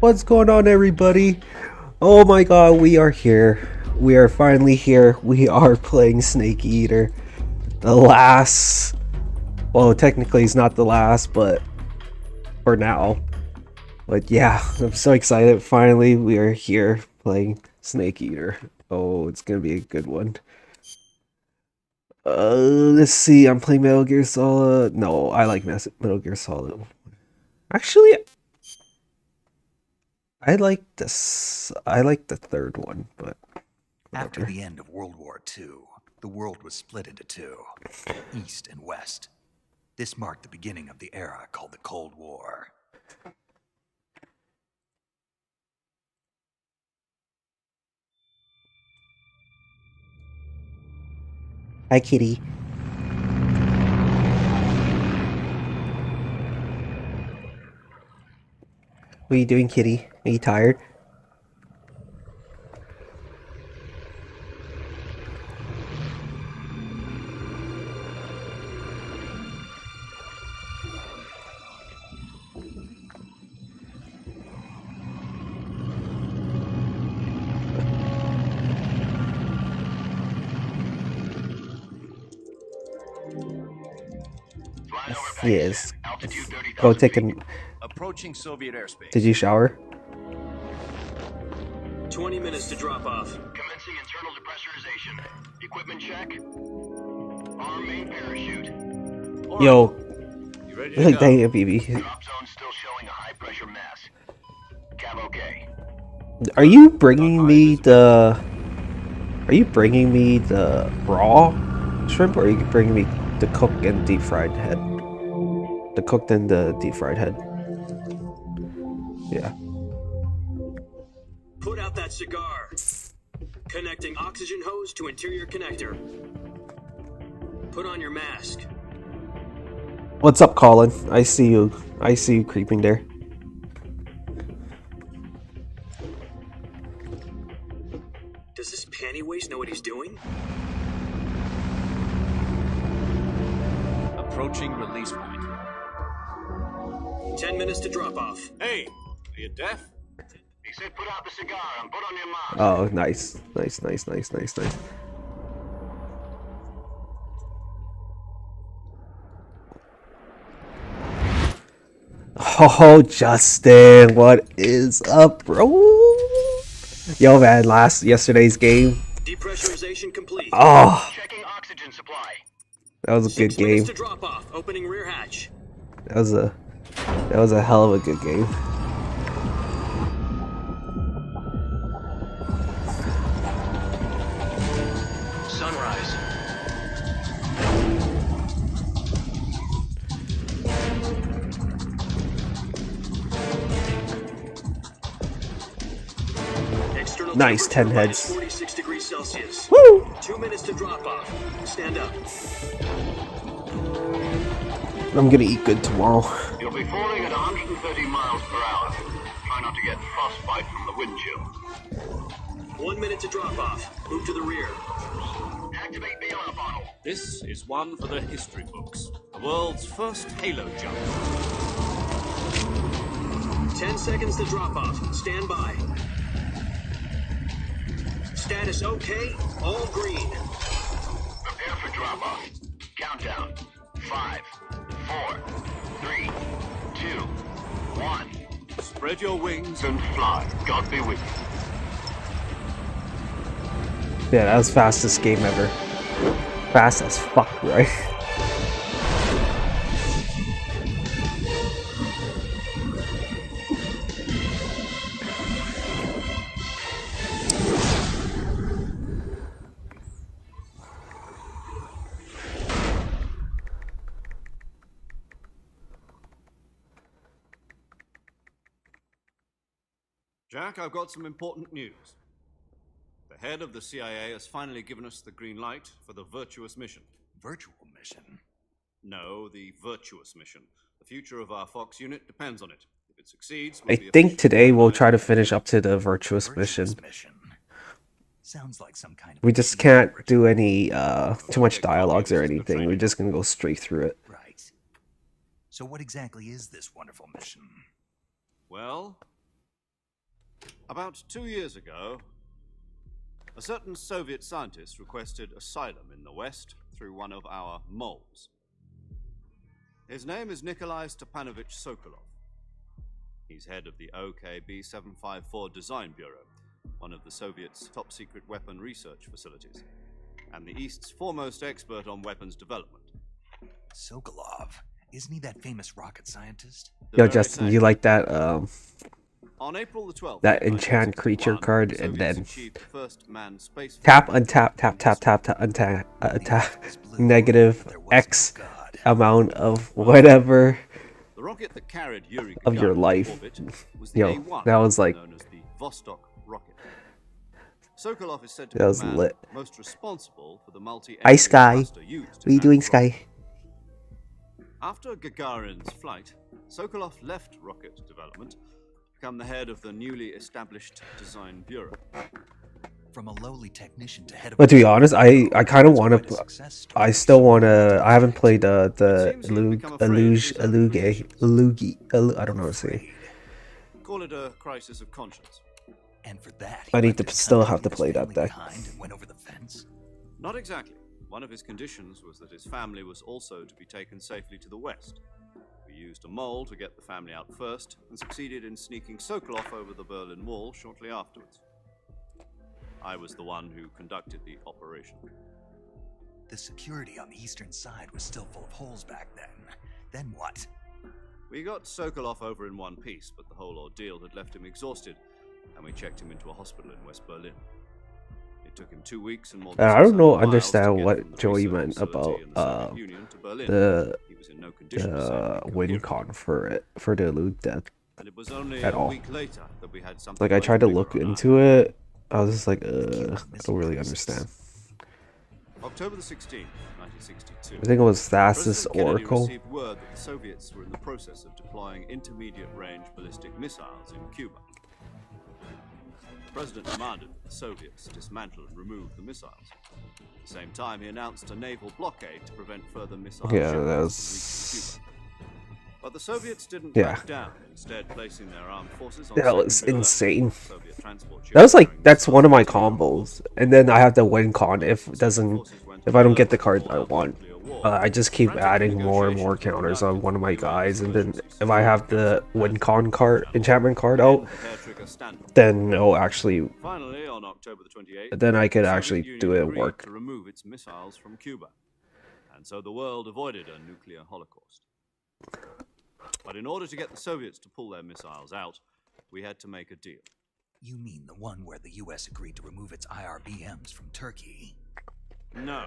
What's going on, everybody? Oh my god, we are here. We are finally here. We are playing Snake Eater. The last... Well, technically it's not the last, but for now. But yeah, I'm so excited. Finally, we are here playing Snake Eater. Oh, it's gonna be a good one. Let's see. I'm playing Metal Gear Solid. No, I like Metal Gear Solid. Actually, I like this. I like the third one, but After the end of World War II, the world was split into two, East and West. This marked the beginning of the era called the Cold War. Hi, kitty. What are you doing, kitty? Are you tired? Yes. Go take a... Approaching Soviet airspace. Did you shower? 20 minutes to drop off. Commencing internal depressurization. Equipment check. Arm main parachute. Yo. You ready to Like, go? dang it, BB. Drop zone still showing a high pressure mass. Cav okay. Are you bringing me the... Are you bringing me the raw shrimp, or are you bringing me the cooked and deep fried head? The cooked and the deep fried head. Yeah. Put out that cigar. Connecting oxygen hose to interior connector. Put on your mask. What's up, Colin? I see you. I see you creeping there. Does this panty waste know what he's doing? Approaching release point. 10 minutes to drop off. Hey, are you deaf? He said put out the cigar and put on your mask. Oh, nice. Nice, nice, nice, nice, nice. Oh, Justin, what is up, bro? Yo, man, yesterday's game. Depressurization complete. Oh, Checking oxygen supply. that was a good 6 minutes game. to drop off. Opening rear hatch. That was a hell of a good game. Sunrise. External Nice, 10 temperature heads. minus 46 degrees Celsius. Woo! 2 minutes to drop off. Stand up. I'm gonna eat good tomorrow. You'll be falling at 130 miles per hour. Try not to get frostbite from the wind chill. 1 minute to drop off. Move to the rear. Activate bailout bottle. This is one for the history books. The world's first halo jump. 10 seconds to drop off. Stand by. Status okay. All green. Prepare for drop off. Countdown. 5, 4, 3, 2, 1. Spread your wings. And fly. God be with you. Yeah, that was fastest game ever. Fast as fuck, right? Jack, I've got some important news. The head of the CIA has finally given us the green light for the virtuous mission. Virtual mission? No, the virtuous mission. The future of our Fox unit depends on it. If it succeeds, I we'll be think officially today we'll try to recognized. finish up to the virtuous mission. mission. Sounds like some kind of We just can't do any too much dialogues or anything. We're just gonna go straight through it. Right. So what exactly is this wonderful mission? Well, About 2 years ago, a certain Soviet scientist requested asylum in the West through one of our moles. His name is Nikolai Stepanovich Sokolov. He's head of the OKB 754 Design Bureau, one of the Soviets' top-secret weapon research facilities, and the East's foremost expert on weapons development. Sokolov, isn't he that famous rocket scientist? The Yo, very Justin, same. you like that On April the 12th, that enchant creature 1961, card, the and Soviets then achieved the first manned space tap, flight untap, tap, in tap, history. tap, tap, untap, The was blue, negative but there was X no God. amount of whatever The rocket that carried Yuri of your Gagarin to life. orbit was the Yo, A1, that was like, known as the Vostok rocket. Sokolov is said to that be was the man lit. most responsible for the multi-engine Hi, Sky. thruster used What are you in doing, that rocket. Sky? After Gagarin's flight, Sokolov left rocket development to become the head of the newly established Design Bureau. From a lowly technician to head of But to be a honest, I kind of It's want quite a to. success story. I still want to. I haven't played the It seems he's become afraid of his own I don't know what to say. Call it a crisis of conscience. And for that, I he need to left his still country have to and his play that family deck. behind and went over the fence. Not exactly. One of his conditions was that his family was also to be taken safely to the west. We used a mole to get the family out first, and succeeded in sneaking Sokolov over the Berlin Wall shortly afterwards. I was the one who conducted the operation. The security on the eastern side was still full of holes back then. Then what? We got Sokolov over in one piece, but the whole ordeal had left him exhausted, and we checked him into a hospital in West Berlin. It took him 2 weeks and more than I don't 600 know. miles to Understand get what from the Joey research meant facility in the about Soviet Union to Berlin. the He was in no condition to safely win cohere. con for the loot deck. And it was only at a all. week later that we had something Like I much tried to bigger look on our into hands. it. I was just like, I don't really understand. October the 16th, 1962. I think it was Thassa's President Kennedy Oracle. received word that the Soviets were in the process of deploying intermediate-range ballistic missiles in Cuba. The president demanded that the Soviets dismantle and remove the missiles. At the same time, he announced a naval blockade to prevent further missile Yeah, shipments that from was. reaching Cuba. But the Soviets didn't Yeah. back down, instead placing their armed forces on That was secondary alert. insane. Soviet transport That was ships like carrying that's one of my missiles combos, and then I have to win con if it doesn't. If I don't get the card I want, I just keep adding more and more counters on one of my guys, and then if I have the win con card, enchantment card out, then it'll actually, Finally, on October the 28th, then I could the actually Soviet do Union it agreed work. to remove its missiles from Cuba, and so the world avoided a nuclear holocaust. But in order to get the Soviets to pull their missiles out, we had to make a deal. You mean the one where the U.S. agreed to remove its IRBMs from Turkey? No,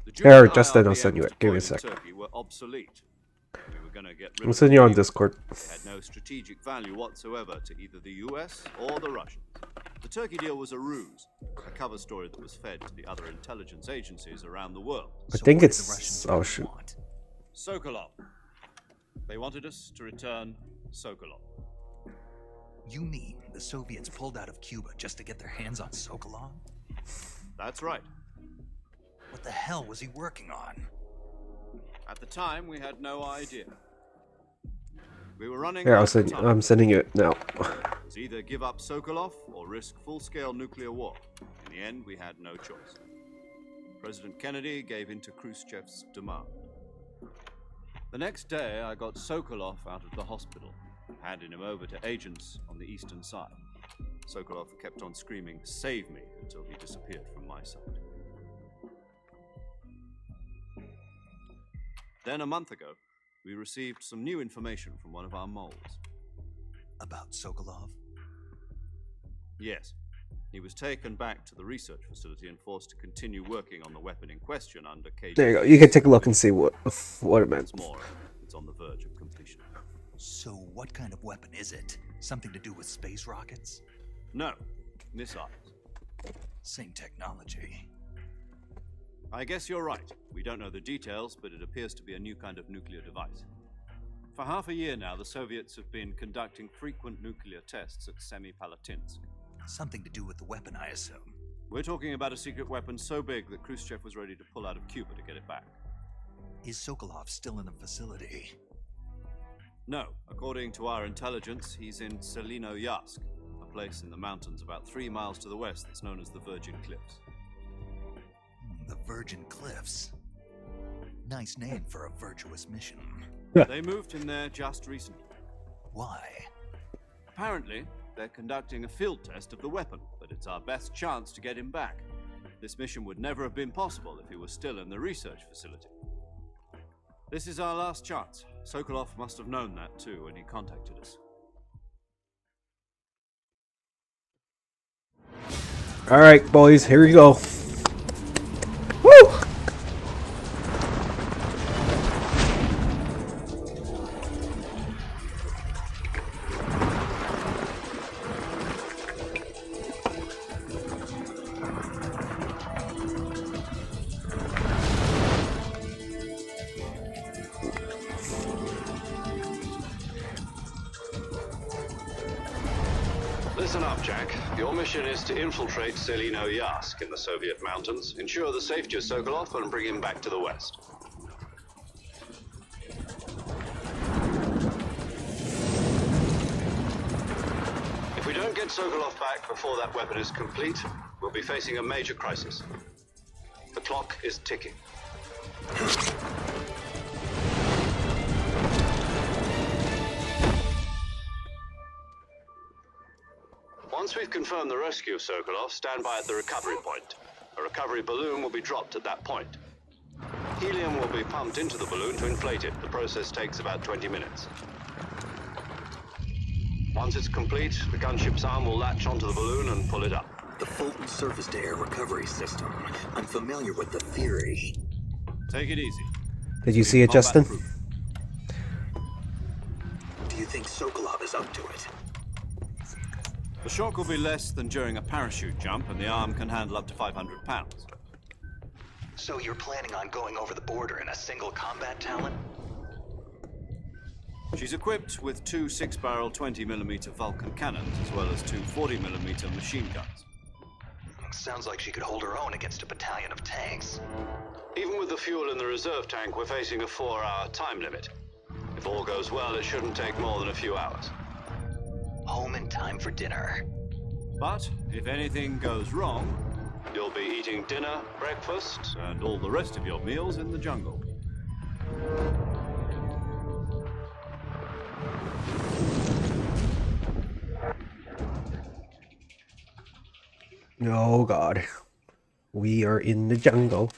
the Here, German Justin, I'll IRBMs send you it. Give me a deployed in sec. Turkey were obsolete. We were going to get rid I'm of sending them you on anyway. Discord. They had no strategic value whatsoever to either the US or the Russians. The Turkey deal was a ruse, a cover story that was fed to the other intelligence agencies around the world. I So think what did it's. the Russians Oh really shoot. want? Sokolov. They wanted us to return Sokolov. You mean the Soviets pulled out of Cuba just to get their hands on Sokolov? That's right. What the hell was he working on? At the time, we had no idea. We were running Here, out of time. I'm sending it now. It was either give up Sokolov or risk full-scale nuclear war. In the end, we had no choice. President Kennedy gave in to Khrushchev's demand. The next day, I got Sokolov out of the hospital, handing him over to agents on the eastern side. Sokolov kept on screaming, "Save me," until he disappeared from my side. Then, a month ago, we received some new information from one of our moles. About Sokolov? Yes. He was taken back to the research facility and forced to continue working on the weapon in question under KGB. There you go. You can take a look and see what it meant. Once more, it's on the verge of completion. So what kind of weapon is it? Something to do with space rockets? No, missiles. Same technology. I guess you're right. We don't know the details, but it appears to be a new kind of nuclear device. For half a year now, the Soviets have been conducting frequent nuclear tests at Semipalatinsk. Something to do with the weapon, I assume. We're talking about a secret weapon so big that Khrushchev was ready to pull out of Cuba to get it back. Is Sokolov still in the facility? No, according to our intelligence, he's in Selino Yask, a place in the mountains about 3 miles to the west that's known as the Virgin Cliffs. The Virgin Cliffs. Nice name for a virtuous mission. They moved him there just recently. Why? Apparently, they're conducting a field test of the weapon, but it's our best chance to get him back. This mission would never have been possible if he was still in the research facility. This is our last chance. Sokolov must have known that too when he contacted us. All right, boys, here we go. Woo! Listen up, Jack. Your mission is to infiltrate Selino Yask in the Soviet mountains, ensure the safety of Sokolov, and bring him back to the west. If we don't get Sokolov back before that weapon is complete, we'll be facing a major crisis. The clock is ticking. Once we've confirmed the rescue of Sokolov, stand by at the recovery point. A recovery balloon will be dropped at that point. Helium will be pumped into the balloon to inflate it. The process takes about 20 minutes. Once it's complete, the gunship's arm will latch onto the balloon and pull it up. The Fulton surface-to-air recovery system. I'm familiar with the theory. Take it easy. Did you see it, Justin? Do you think Sokolov is up to it? The shock will be less than during a parachute jump, and the arm can handle up to 500 pounds. So you're planning on going over the border in a single combat talent? She's equipped with 2 6-barrel 20mm Vulcan cannons, as well as 2 40mm machine guns. Sounds like she could hold her own against a battalion of tanks. Even with the fuel in the reserve tank, we're facing a 4-hour time limit. If all goes well, it shouldn't take more than a few hours. Home in time for dinner. But if anything goes wrong, you'll be eating dinner, breakfast, and all the rest of your meals in the jungle. Oh God, we are in the jungle.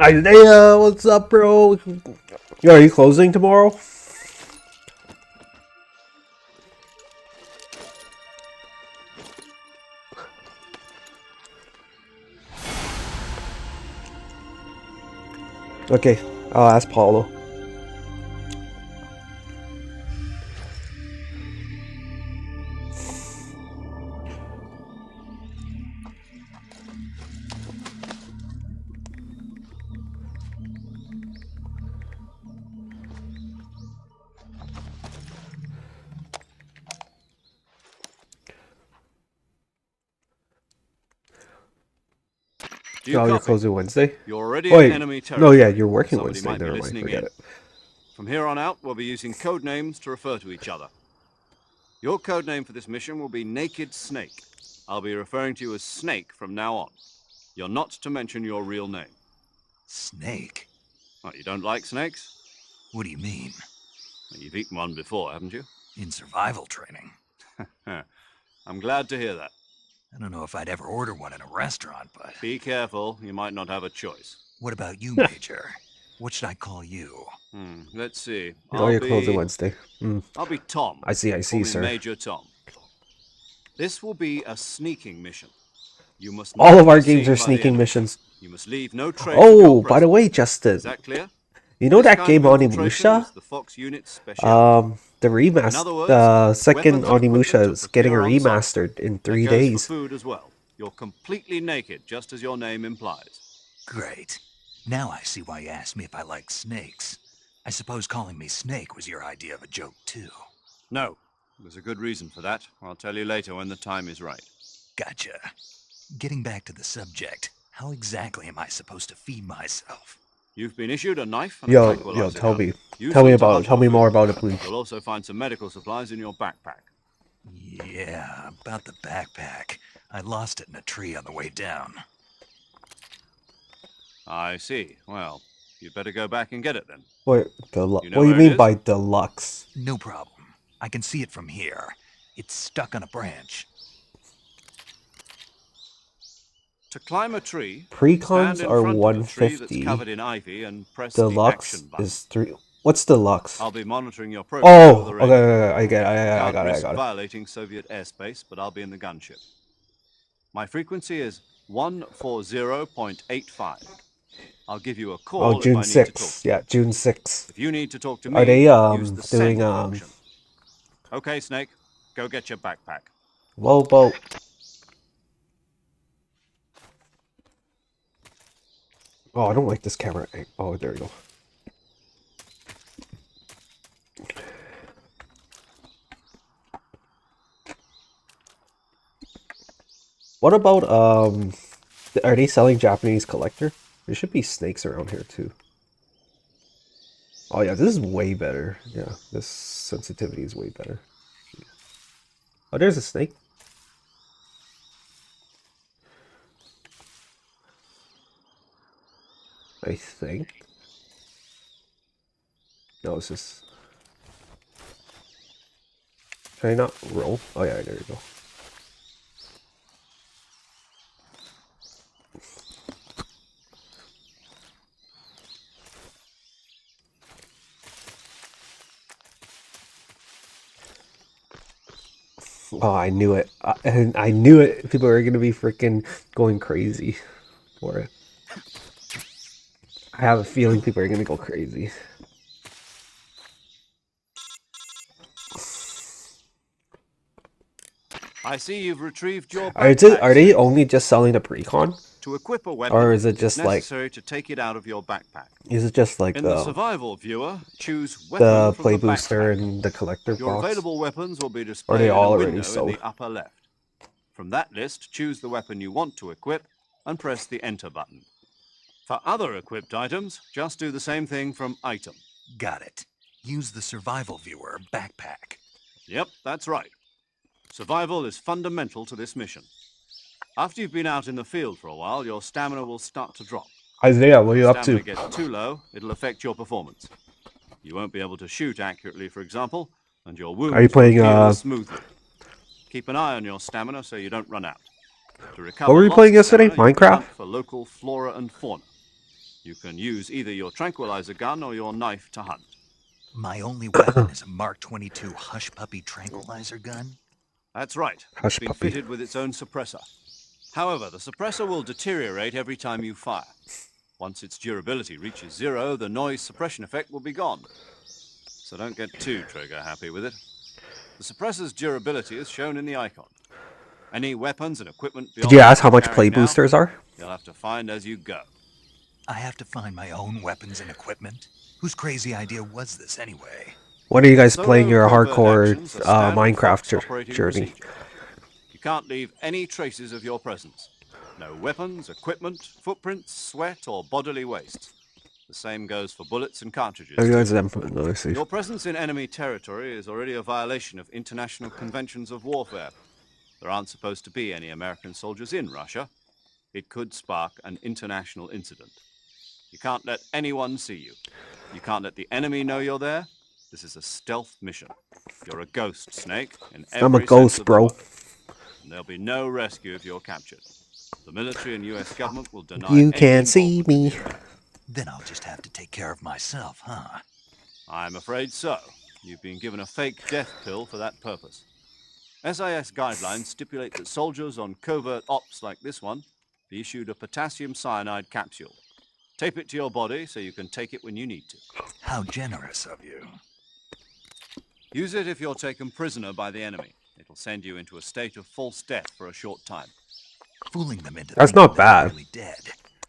Isaiah, what's up, bro? Yo, are you closing tomorrow? Okay, I'll ask Paulo. Oh, you're closing Wednesday? You're already Wait, in enemy territory. no, yeah, you're working Somebody Wednesday. might be Never mind, listening forget in. it. From here on out, we'll be using code names to refer to each other. Your code name for this mission will be Naked Snake. I'll be referring to you as Snake from now on. You're not to mention your real name. Snake? What, you don't like snakes? What do you mean? Well, you've eaten one before, haven't you? In survival training. I'm glad to hear that. I don't know if I'd ever order one in a restaurant, but... Be careful, you might not have a choice. What about you, Major? What should I call you? Let's see. Oh, you're closing Wednesday. I'll be Tom. I see, Call me sir. Major Tom. This will be a sneaking mission. You must All not of our be seen games are by the sneaking enemy. missions. You must leave no trace of your Oh, by the presence. way, Justin, Is that clear? you know This that kind game of infiltration Onimusha? is the Fox unit's specialty. The In remaster, other words, the second weapons and equipment Onimusha to is getting procure on site. remastered in That 3 goes for days. food as well. You're completely naked, just as your name implies. Great. Now I see why you asked me if I like snakes. I suppose calling me Snake was your idea of a joke, too. No, there's a good reason for that. I'll tell you later when the time is right. Gotcha. Getting back to the subject, how exactly am I supposed to feed myself? You've been issued a knife and a Yo, tranquilizer tell gun. me. Use Tell me them to about hunt it. Tell for me food. more about it, please. You'll also find some medical supplies in your backpack. Yeah, about the backpack. I lost it in a tree on the way down. I see. Well, you'd better go back and get it then. Wait, You know what do you where it mean is? by deluxe? No problem. I can see it from here. It's stuck on a branch. To climb a tree, Precons stand in are front of a tree that's 150. covered in ivy and press the Deluxe action button. is 3. What's deluxe? I'll be monitoring your progress Oh, over the okay, radio. I get it. I Can't got it. I risk got it. violating Soviet airspace, but I'll be in the gunship. My frequency is 140.85. I'll give you a call Oh, if June I need to talk. 6th. Yeah, June 6th. If you need to talk to me, Are they use the doing send function. Okay, Snake, go get your backpack. Whoa, boat? Oh, I don't like this camera. Oh, there we go. What about are they selling Japanese collector? There should be snakes around here too. Oh yeah, this is way better. Yeah, this sensitivity is way better. Oh, there's a snake. I think. No, it's just. Can I not roll? Oh yeah, there you go. Oh, I knew it. I knew it. People are going to be freaking going crazy for it. I have a feeling people are going to go crazy. I see you've retrieved your Are backpack. they only just selling the precon? To equip a weapon, Or is it it's just like... necessary to take it out of your backpack. Is it just like In the survival viewer, choose weapon the from play the booster backpack. and the collector Your box? available weapons will be Or are displayed they in a all already window in sold? the upper left. From that list, choose the weapon you want to equip and press the enter button. For other equipped items, just do the same thing from item. Got it. Use the survival viewer backpack. Yep, that's right. Survival is fundamental to this mission. After you've been out in the field for a while, your stamina will start to drop. Isaiah, what are you If up stamina to? gets too low, it'll affect your performance. You won't be able to shoot accurately, for example, and your wounds Are you playing, won't heal as smoothly. Keep an eye on your stamina so you don't run out. To recover What were you lost playing yesterday? stamina, you can Minecraft? hunt for local flora and fauna. You can use either your tranquilizer gun or your knife to hunt. My only weapon is a Mark 22 Hush Puppy tranquilizer gun. That's right. Hush It's been puppy. fitted with its own suppressor. However, the suppressor will deteriorate every time you fire. Once its durability reaches 0, the noise suppression effect will be gone. So don't get too trigger happy with it. The suppressor's durability is shown in the icon. Any weapons and equipment beyond Did you ask what how much you're play carrying now, boosters are? you'll have to find as you go. I have to find my own weapons and equipment? Whose crazy idea was this anyway? When are you guys Solo playing your covert hardcore actions are standard Minecraft Fox operating journey? procedure. You can't leave any traces of your presence. No weapons, equipment, footprints, sweat, or bodily waste. The same goes for bullets and cartridges. Have you too. guys them? No, I see. Your presence in enemy territory is already a violation of international conventions of warfare. There aren't supposed to be any American soldiers in Russia. It could spark an international incident. You can't let anyone see you. You can't let the enemy know you're there. This is a stealth mission. You're a ghost, Snake, in every I'm a sense ghost, of the bro. word. And there'll be no rescue if you're captured. The military and US government will deny You any can't see involvement in me. the event. Then I'll just have to take care of myself, huh? I'm afraid so. You've been given a fake death pill for that purpose. SIS guidelines stipulate that soldiers on covert ops like this one be issued a potassium cyanide capsule. Tape it to your body so you can take it when you need to. How generous of you. Use it if you're taken prisoner by the enemy. It'll send you into a state of false death for a short time. Fooling them into That's thinking not they're bad. really dead.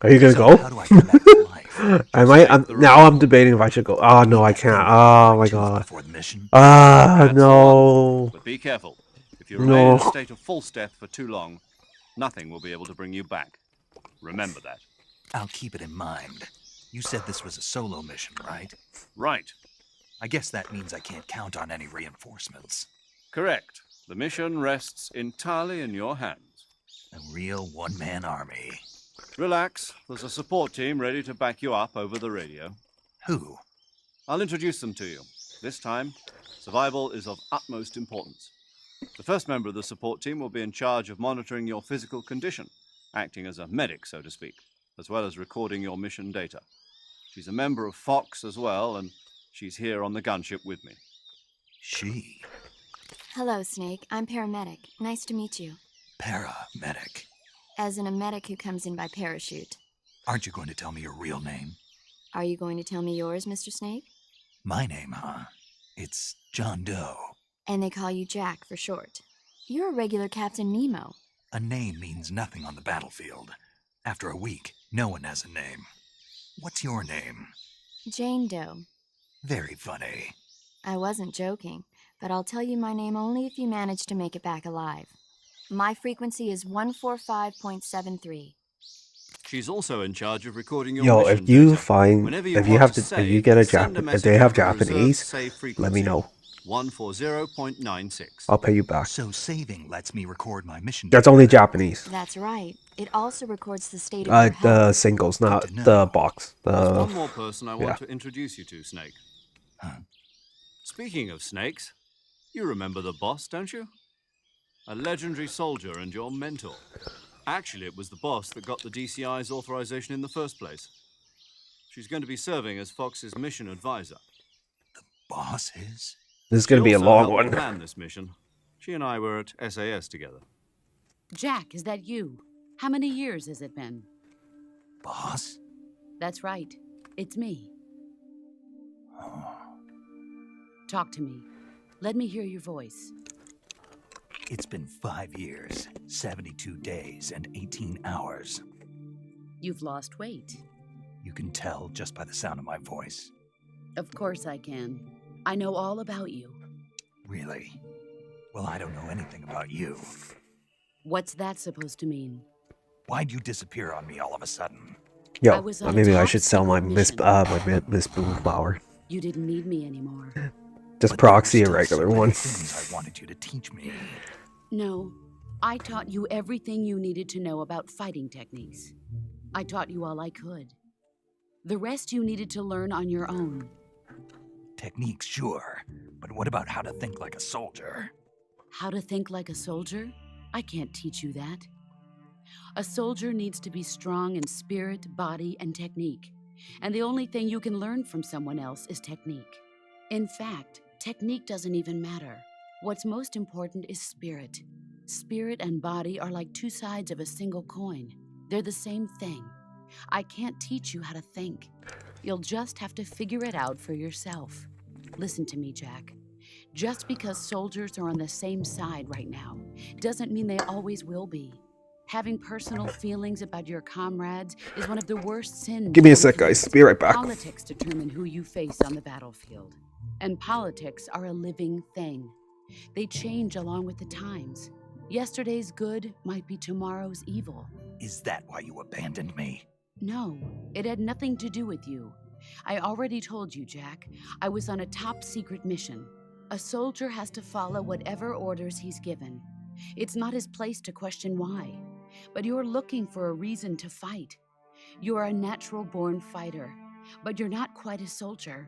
Are you gonna So go? how do I come back to life? I might. Now I'm debating if I should go. Oh no, I can't. Oh my god. Before the mission? Ah That's the no. one. But be careful. If you remain in No. a state of false death for too long, nothing will be able to bring you back. Remember that. I'll keep it in mind. You said this was a solo mission, right? Right. I guess that means I can't count on any reinforcements. Correct. The mission rests entirely in your hands. A real one-man army. Relax. There's a support team ready to back you up over the radio. Who? I'll introduce them to you. This time, survival is of utmost importance. The first member of the support team will be in charge of monitoring your physical condition, acting as a medic, so to speak, as well as recording your mission data. She's a member of Fox as well, and she's here on the gunship with me. She. Hello, Snake. I'm paramedic. Nice to meet you. Paramedic. As in a medic who comes in by parachute. Aren't you going to tell me your real name? Are you going to tell me yours, Mr. Snake? My name, huh? It's John Doe. And they call you Jack for short. You're a regular Captain Nemo. A name means nothing on the battlefield. After a week, no one has a name. What's your name? Jane Doe. Very funny. I wasn't joking, but I'll tell you my name only if you manage to make it back alive. My frequency is 145.73. She's also in charge of recording your Yo, mission if you data. find Whenever if you want have to save, if you get a send Jap if message they have to the reserved Japanese, save let me frequency, know. 140.96. I'll pay you back. So saving lets me record my mission. That's only Japanese. That's right. It also records the state of your health. The singles, not Good to know. the box. There's one more person I want yeah. to introduce you to, Snake. Huh? Speaking of snakes, you remember the boss, don't you? A legendary soldier and your mentor. Actually, it was the boss that got the DCI's authorization in the first place. She's going to be serving as Fox's mission advisor. Boss is? This is gonna She be a also long helped one. plan this mission. She and I were at SAS together. Jack, is that you? How many years has it been? Boss? That's right. It's me. Oh. Talk to me. Let me hear your voice. It's been 5 years, 72 days, and 18 hours. You've lost weight. You can tell just by the sound of my voice. Of course I can. I know all about you. Really? Well, I don't know anything about you. What's that supposed to mean? Why'd you disappear on me all of a sudden? I Yo, was on a maybe I top should sell my secret Miss Boomflower. You didn't need me anymore. Just But there were proxy a still regular so many one. things I wanted you to teach me. No, I taught you everything you needed to know about fighting techniques. I taught you all I could. The rest you needed to learn on your own. Techniques, sure. But what about how to think like a soldier? How to think like a soldier? I can't teach you that. A soldier needs to be strong in spirit, body, and technique. And the only thing you can learn from someone else is technique. In fact, technique doesn't even matter. What's most important is spirit. Spirit and body are like two sides of a single coin. They're the same thing. I can't teach you how to think. You'll just have to figure it out for yourself. Listen to me, Jack. Just because soldiers are on the same side right now doesn't mean they always will be. Having personal feelings about your comrades is one of the worst sins. Give me a one sec, guys. commits. Be right back. Politics determine who you face on the battlefield. And politics are a living thing. They change along with the times. Yesterday's good might be tomorrow's evil. Is that why you abandoned me? No, it had nothing to do with you. I already told you, Jack. I was on a top secret mission. A soldier has to follow whatever orders he's given. It's not his place to question why. But you're looking for a reason to fight. You're a natural-born fighter, but you're not quite a soldier.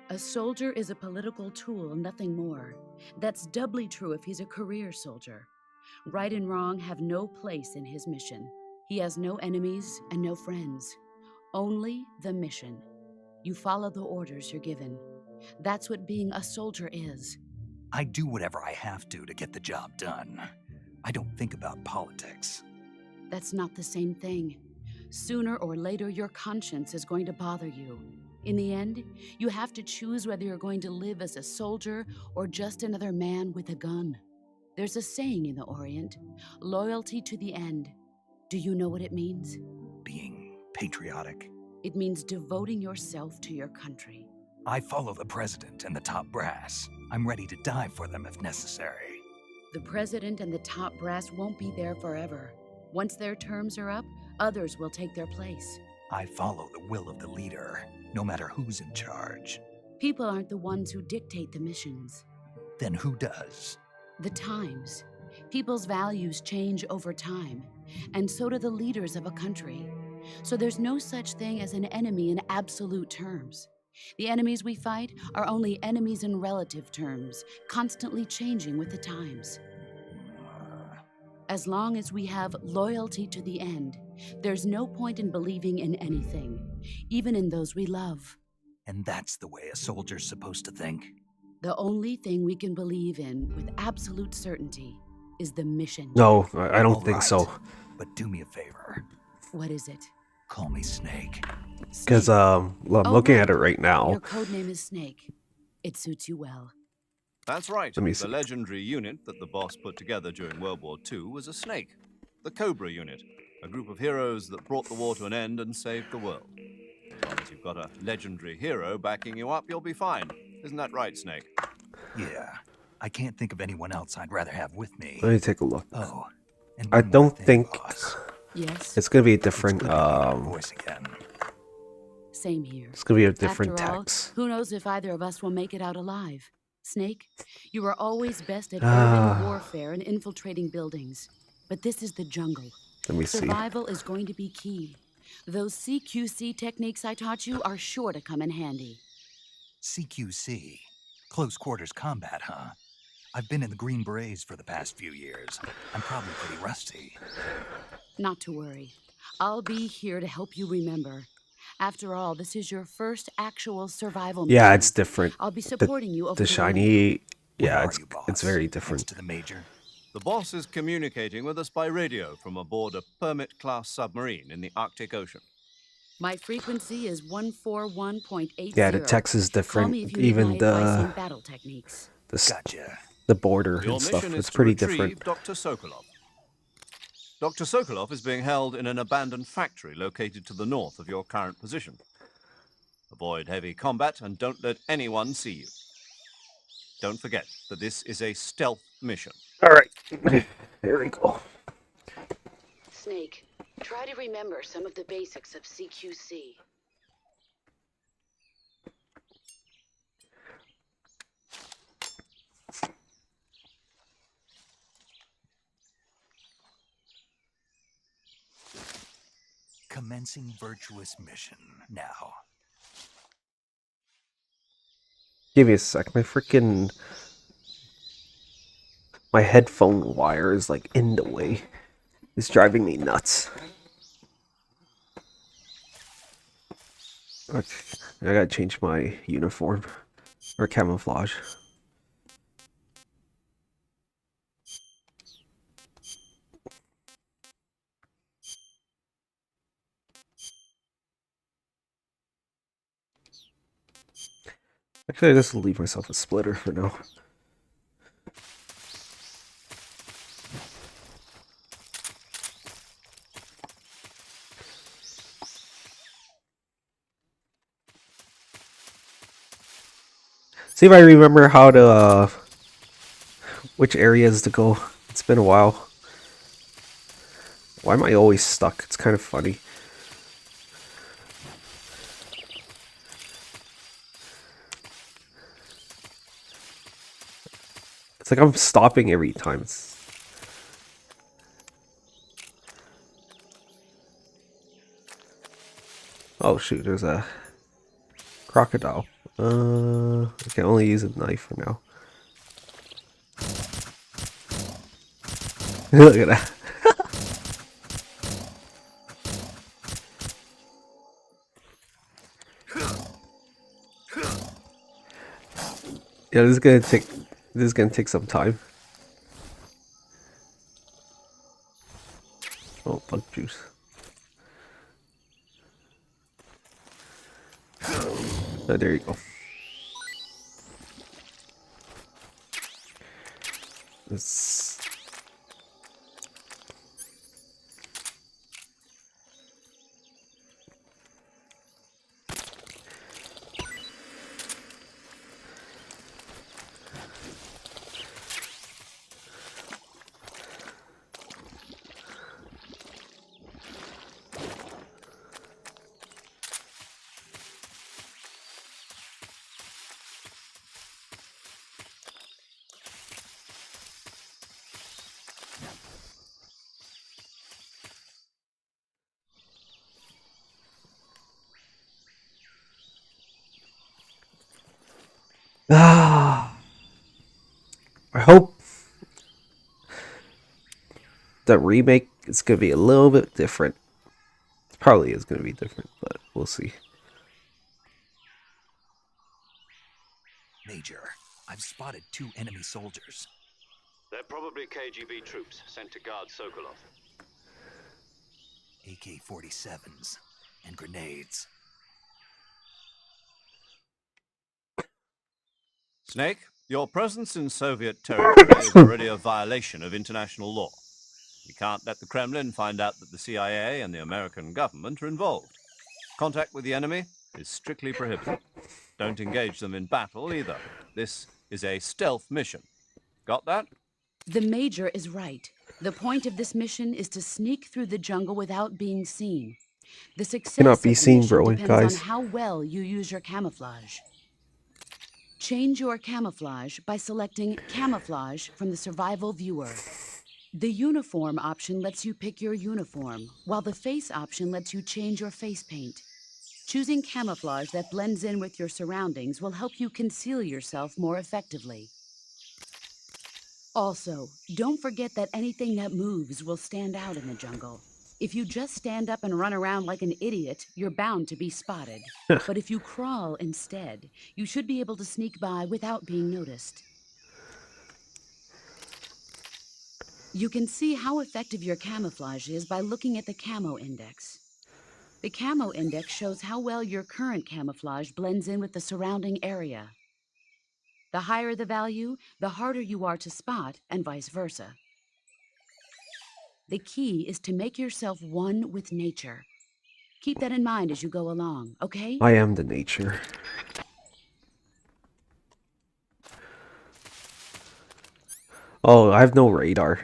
A soldier is a political tool, nothing more. That's doubly true if he's a career soldier. Right and wrong have no place in his mission. He has no enemies and no friends. Only the mission. You follow the orders you're given. That's what being a soldier is. I do whatever I have to get the job done. I don't think about politics. That's not the same thing. Sooner or later, your conscience is going to bother you. In the end, you have to choose whether you're going to live as a soldier or just another man with a gun. There's a saying in the Orient, loyalty to the end. Do you know what it means? Being patriotic. It means devoting yourself to your country. I follow the president and the top brass. I'm ready to die for them if necessary. The president and the top brass won't be there forever. Once their terms are up, others will take their place. I follow the will of the leader, no matter who's in charge. People aren't the ones who dictate the missions. Then who does? The times. People's values change over time, and so do the leaders of a country. So there's no such thing as an enemy in absolute terms. The enemies we fight are only enemies in relative terms, constantly changing with the times. As long as we have loyalty to the end, there's no point in believing in anything, even in those we love. And that's the way a soldier's supposed to think? The only thing we can believe in with absolute certainty is the mission. No, I don't All think right, so. But do me a favor. What is it? Call me Snake. Because Snake. I'm Oh, looking right. at it right now. Your codename is Snake. It suits you well. That's right. Let me The see. legendary unit that the boss put together during World War II was a snake. The Cobra unit, a group of heroes that brought the war to an end and saved the world. As long as you've got a legendary hero backing you up, you'll be fine. Isn't that right, Snake? Yeah. I can't think of anyone else I'd rather have with me. Let me take a look. Oh, and I one more don't thing, think boss. Yes, it's gonna be a It's different. good to hear your voice again. same here. It's gonna be a different After all, text. who knows if either of us will make it out alive? Snake, you are always best at Ah. urban warfare and infiltrating buildings. But this is the jungle. Let me see. Survival is going to be key. Those CQC techniques I taught you are sure to come in handy. CQC. Close quarters combat, huh? I've been in the Green Berets for the past few years. I'm probably pretty rusty. Not to worry. I'll be here to help you remember. After all, this is your first actual survival Yeah, mission. it's different. I'll be supporting you over The the shiny. Where Yeah, are it's you, boss? it's very Next different. to the major. The boss is communicating with us by radio from aboard a Permit-class submarine in the Arctic Ocean. My frequency is 141.80. Yeah, the text is Call different. me if you need Even my advice on the battle techniques. Gotcha. the border Your and stuff. mission is It's to pretty retrieve different. Dr. Sokolov. Dr. Sokolov is being held in an abandoned factory located to the north of your current position. Avoid heavy combat and don't let anyone see you. Don't forget that this is a stealth mission. All right, there we go. Snake, try to remember some of the basics of CQC. Commencing virtuous mission now. Give me a sec. My headphone wire is like in the way. It's driving me nuts. Okay, I gotta change my uniform or camouflage. Actually, I just leave myself a splitter for now. See if I remember how to, which areas to go. It's been a while. Why am I always stuck? It's kind of funny. It's like I'm stopping every time. Oh shoot, there's a crocodile. I can only use a knife for now. Look at that. Yeah, this is gonna take some time. Oh, bug. Oh, there you go. It's... I hope the remake is going to be a little bit different. It probably is going to be different, but we'll see. Major, I've spotted 2 enemy soldiers. They're probably KGB troops sent to guard Sokolov. AK-47s and grenades. Snake, your presence in Soviet territory is already a violation of international law. We can't let the Kremlin find out that the CIA and the American government are involved. Contact with the enemy is strictly prohibited. Don't engage them in battle either. This is a stealth mission. Got that? The Major is right. The point of this mission is to sneak through the jungle without being seen. The success Cannot be of the seen, mission bro, depends guys. on how well you use your camouflage. Change your camouflage by selecting Camouflage from the Survival Viewer. The Uniform option lets you pick your uniform, while the Face option lets you change your face paint. Choosing camouflage that blends in with your surroundings will help you conceal yourself more effectively. Also, don't forget that anything that moves will stand out in the jungle. If you just stand up and run around like an idiot, you're bound to be spotted. But if you crawl instead, you should be able to sneak by without being noticed. You can see how effective your camouflage is by looking at the Camo Index. The Camo Index shows how well your current camouflage blends in with the surrounding area. The higher the value, the harder you are to spot, and vice versa. The key is to make yourself one with nature. Keep that in mind as you go along, okay? I am the nature. Oh, I have no radar.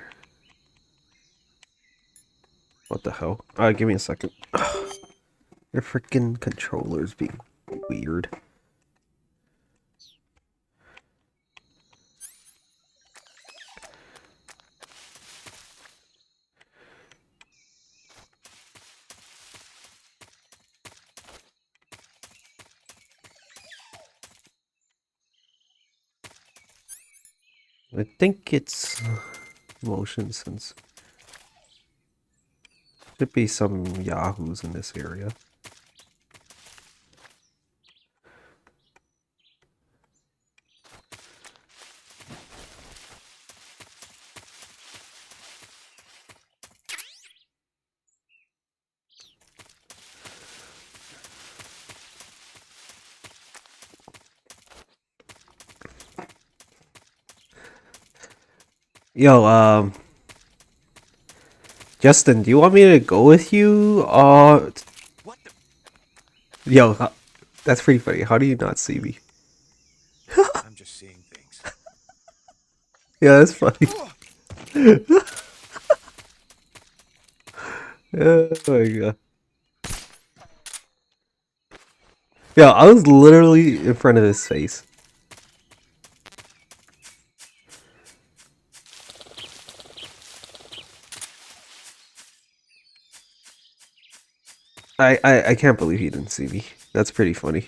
What the hell? Give me a second. Your freaking controller's being weird. I think it's motion sense. Could be some yahoos in this area. Yo, Justin, do you want me to go with you? What the? Yo, that's pretty funny. How do you not see me? I'm just seeing things. Yeah, that's funny. Oh my god. Yeah, I was literally in front of his face. I can't believe he didn't see me. That's pretty funny.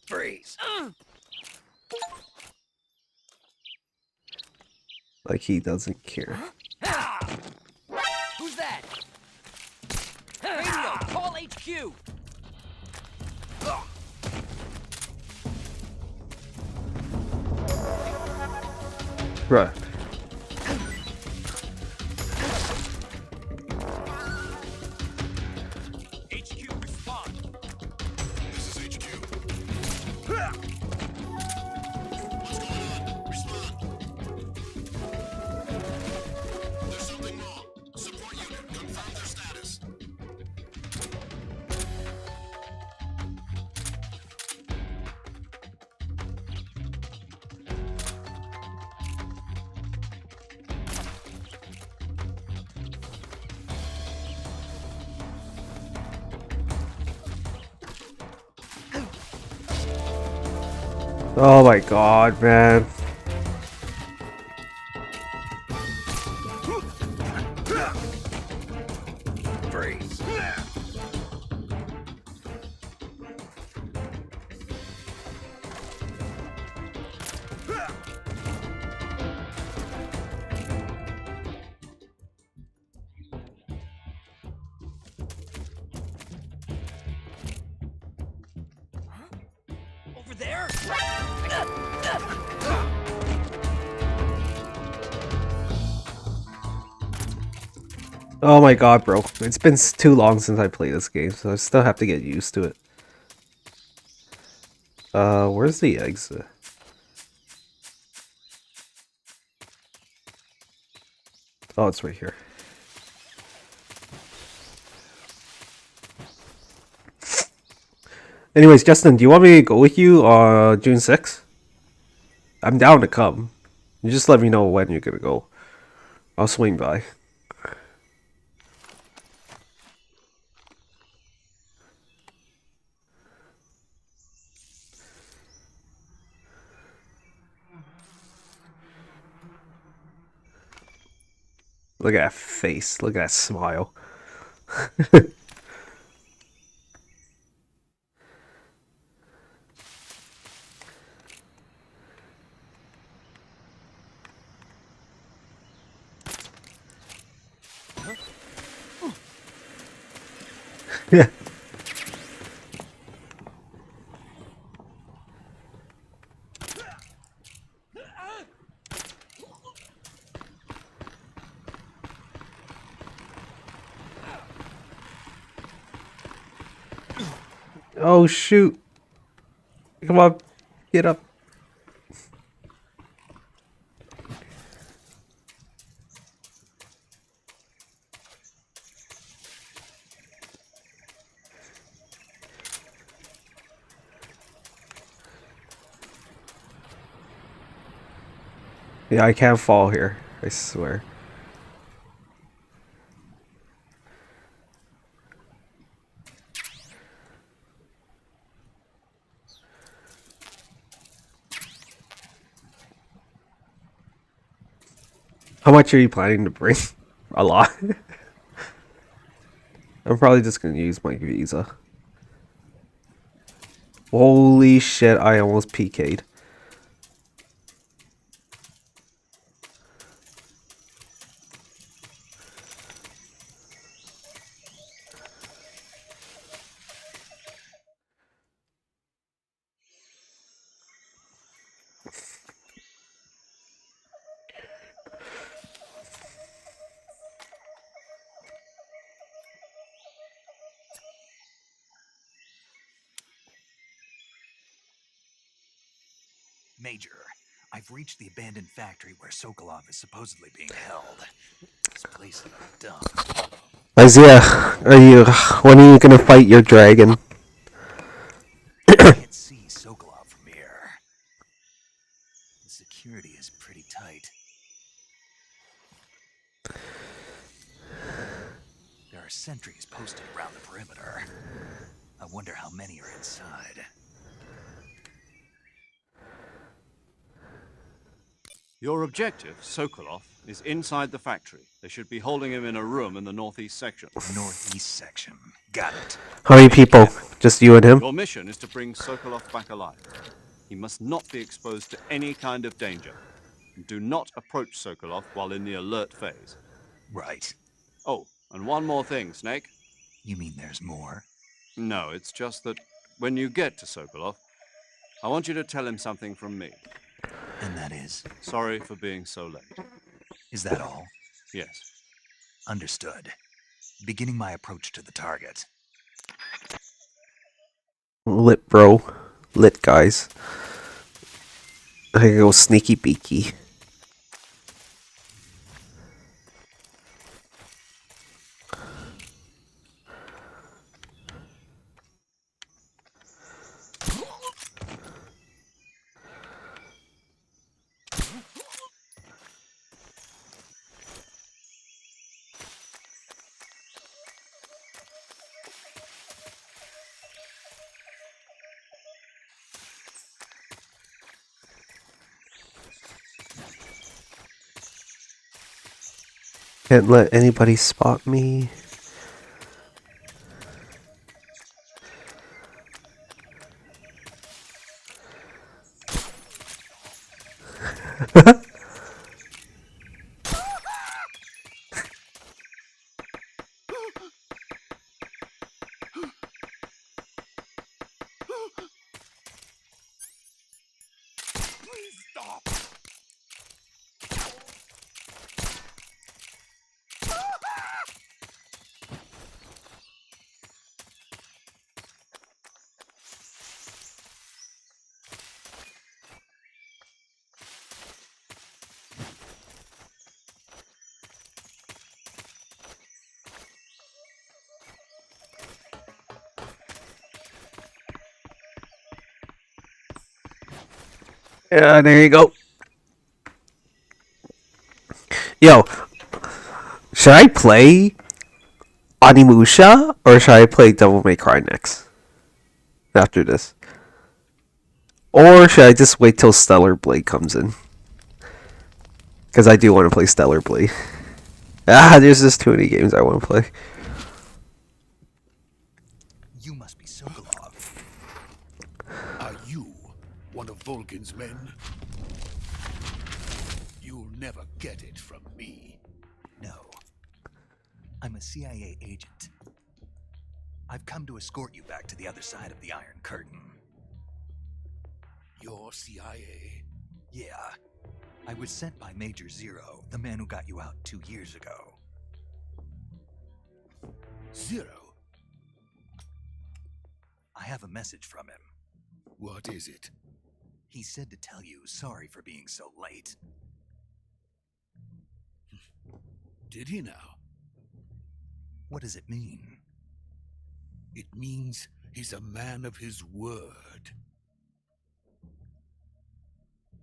Freeze! Like he doesn't care. Who's that? Radio, call HQ! Bruh. Oh my god, man. Freeze. Over there? Oh my god, bro. It's been too long since I played this game, so I still have to get used to it. Where's the exit? Oh, it's right here. Anyways, Justin, do you want me to go with you on June 6th? I'm down to come. You just let me know when you're gonna go. I'll swing by. Look at that face. Look at that smile. Yeah. Oh shoot. Come on. Get up. Yeah, I can't fall here. I swear. How much are you planning to bring? A lot. I'm probably just gonna use my visa. Holy shit, I almost PK'd. Major, I've reached the abandoned factory where Sokolov is supposedly being held. This place is a dump. Isaiah, when are you gonna fight your dragon? I can't see Sokolov from here. The security is pretty tight. There are sentries posted around the perimeter. I wonder how many are inside. Your objective, Sokolov, is inside the factory. They should be holding him in a room in the northeast section. Northeast section. Got it. How many people? Just you and him? Your mission is to bring Sokolov back alive. He must not be exposed to any kind of danger. Do not approach Sokolov while in the alert phase. Right. Oh, and one more thing, Snake. You mean there's more? No, it's just that when you get to Sokolov, I want you to tell him something from me. And that is? Sorry for being so late. Is that all? Yes. Understood. Beginning my approach to the target. Lit, bro. Lit, guys. I can go sneaky beaky. Can't let anybody spot me. Please stop! Yeah, there you go. Yo, should I play Onimusha or should I play Devil May Cry next? After this. Or should I just wait till Stellar Blade comes in? Because I do want to play Stellar Blade. There's just too many games I want to play. You must be Sokolov. Are you one of Volgin's men? You'll never get it from me. No. I'm a CIA agent. I've come to escort you back to the other side of the Iron Curtain. You're CIA? Yeah. I was sent by Major Zero, the man who got you out 2 years ago. Zero? I have a message from him. What is it? He said to tell you sorry for being so late. Did he now? What does it mean? It means he's a man of his word.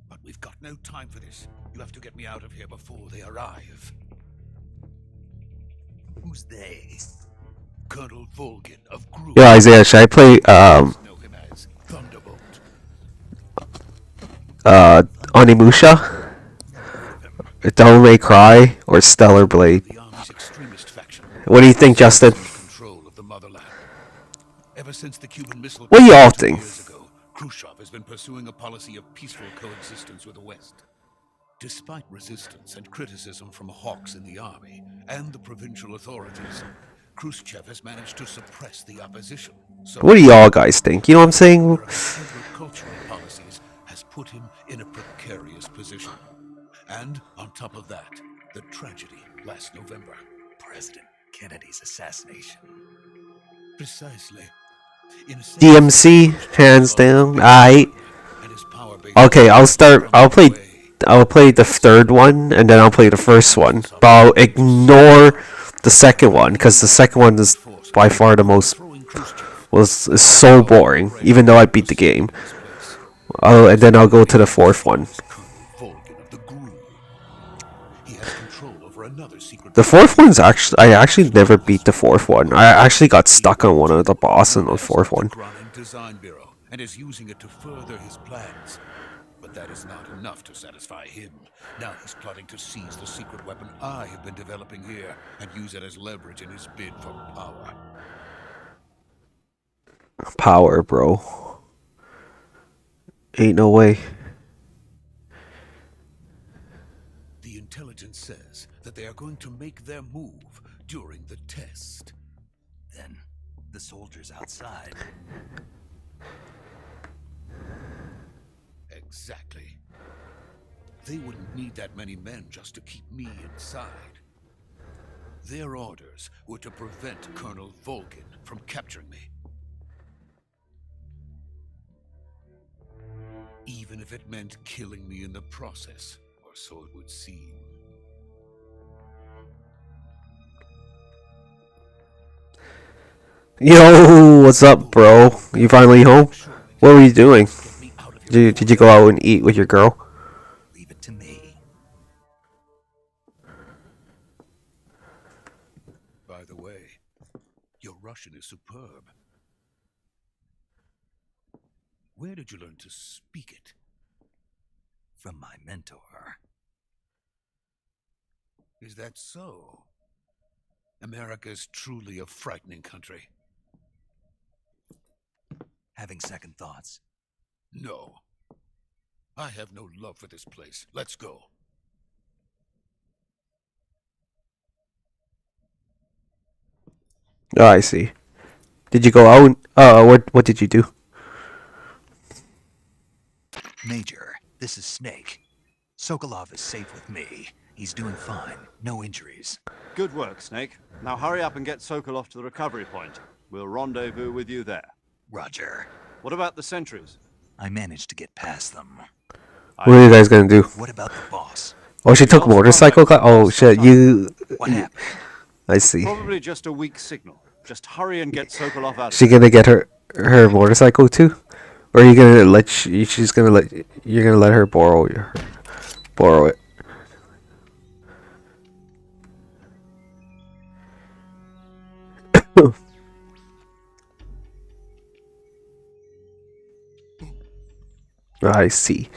But we've got no time for this. You have to get me out of here before they arrive. Who's they? Colonel Volgin of Gru. Yo, Isaiah, should I play Know him as Thunderbolt. Onimusha? Devil May Cry or Stellar Blade? The army's extremist faction. What do you think, Justin? Control of the motherland. Ever since the Cuban Missile What do y'all Crisis 2 think? years ago, Khrushchev has been pursuing a policy of peaceful coexistence with the West. Despite resistance and criticism from hawks in the army and the provincial authorities, Khrushchev has managed to suppress the opposition. So What do y'all guys think? You know what I'm saying? agricultural policies has put him in a precarious position. And on top of that, the tragedy last November. President Kennedy's assassination. Precisely. DMC, hands down. Okay, I'll play the third one and then I'll play the first one. But I'll ignore the second one because the second one is by far the most is so boring, even though I beat the game. And then I'll go to the fourth one. The fourth one's I actually never beat the fourth one. I actually got stuck on one of the bosses in the fourth one. Design Bureau and is using it to further his plans. But that is not enough to satisfy him. Now he's plotting to seize the secret weapon I have been developing here and use it as leverage in his bid for power. Power, bro. Ain't no way. The intelligence says that they are going to make their move during the test. Then, the soldiers outside. Exactly. They wouldn't need that many men just to keep me inside. Their orders were to prevent Colonel Volgin from capturing me. Even if it meant killing me in the process, or so it would seem. Yo, what's up, bro? You finally home? What were you doing? Did you go out and eat with your girl? Leave it to me. By the way, your Russian is superb. Where did you learn to speak it? From my mentor. Is that so? America is truly a frightening country. Having second thoughts? No. I have no love for this place. Let's go. Oh, I see. Did you go out? What did you do? Major, this is Snake. Sokolov is safe with me. He's doing fine. No injuries. Good work, Snake. Now hurry up and get Sokolov to the recovery point. We'll rendezvous with you there. Roger. What about the sentries? I managed to get past them. What are you guys gonna do? What about the boss? Oh, she took motorcycle class? Oh, shit, you... What happened? I see. Probably just a weak signal. Just hurry and get Sokolov out of She there. gonna get her motorcycle too? Or are you gonna let she's gonna let you're gonna let her borrow it? I see.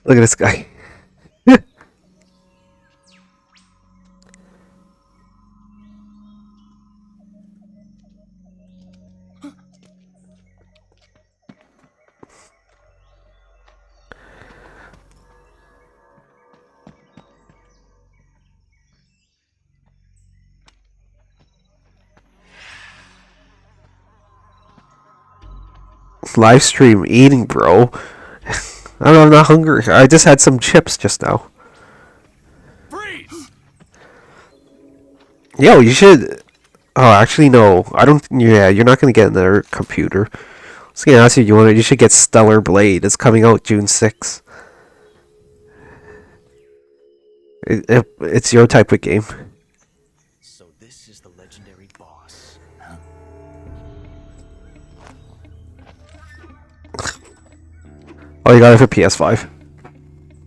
Look at this guy. Live stream eating, bro. I'm not hungry. I just had some chips just now. Freeze! Yo, you should. Oh, actually, no. I don't. Yeah, you're not gonna get in their computer. I was gonna ask you. You should get Stellar Blade. It's coming out June 6th. It's your type of game. So this is the legendary boss. Oh, you got it for PS5.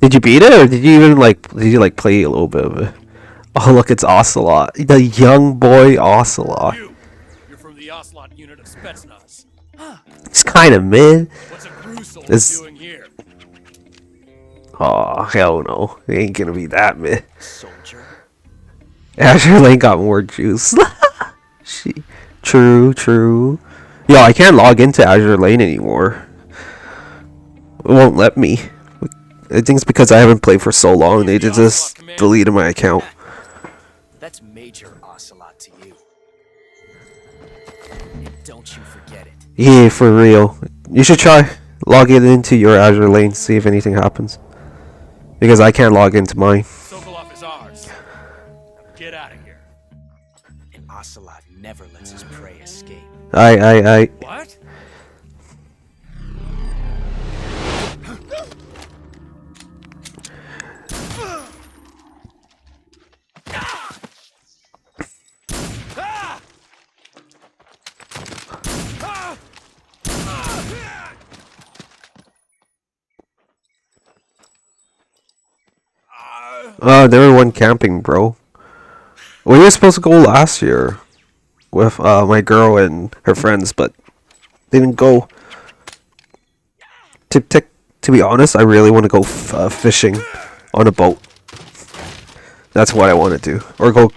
Did you beat it, or did you even play a little bit of it? Oh, look, it's Ocelot, the young boy Ocelot. You're from the Ocelot unit of Spetsnaz. It's kind of mid. What's a crew soldier It's- doing here? Oh, hell no, it ain't gonna be that mid. Soldier? Azure Lane got more juice. True. Yo, I can't log into Azure Lane anymore. It won't let me. I think it's because I haven't played for so long. They just deleted my account. That's Major Ocelot to you. And don't you forget it. Yeah, for real. You should try logging into your Azure Lane, see if anything happens. Because I can't log into mine. Sokolov is ours. Now get out of here. And Ocelot never lets his prey escape. I. What? They were one camping, bro. We were supposed to go last year with my girl and her friends, but they didn't go. To be honest, I really want to go fishing on a boat. That's what I want to do, or go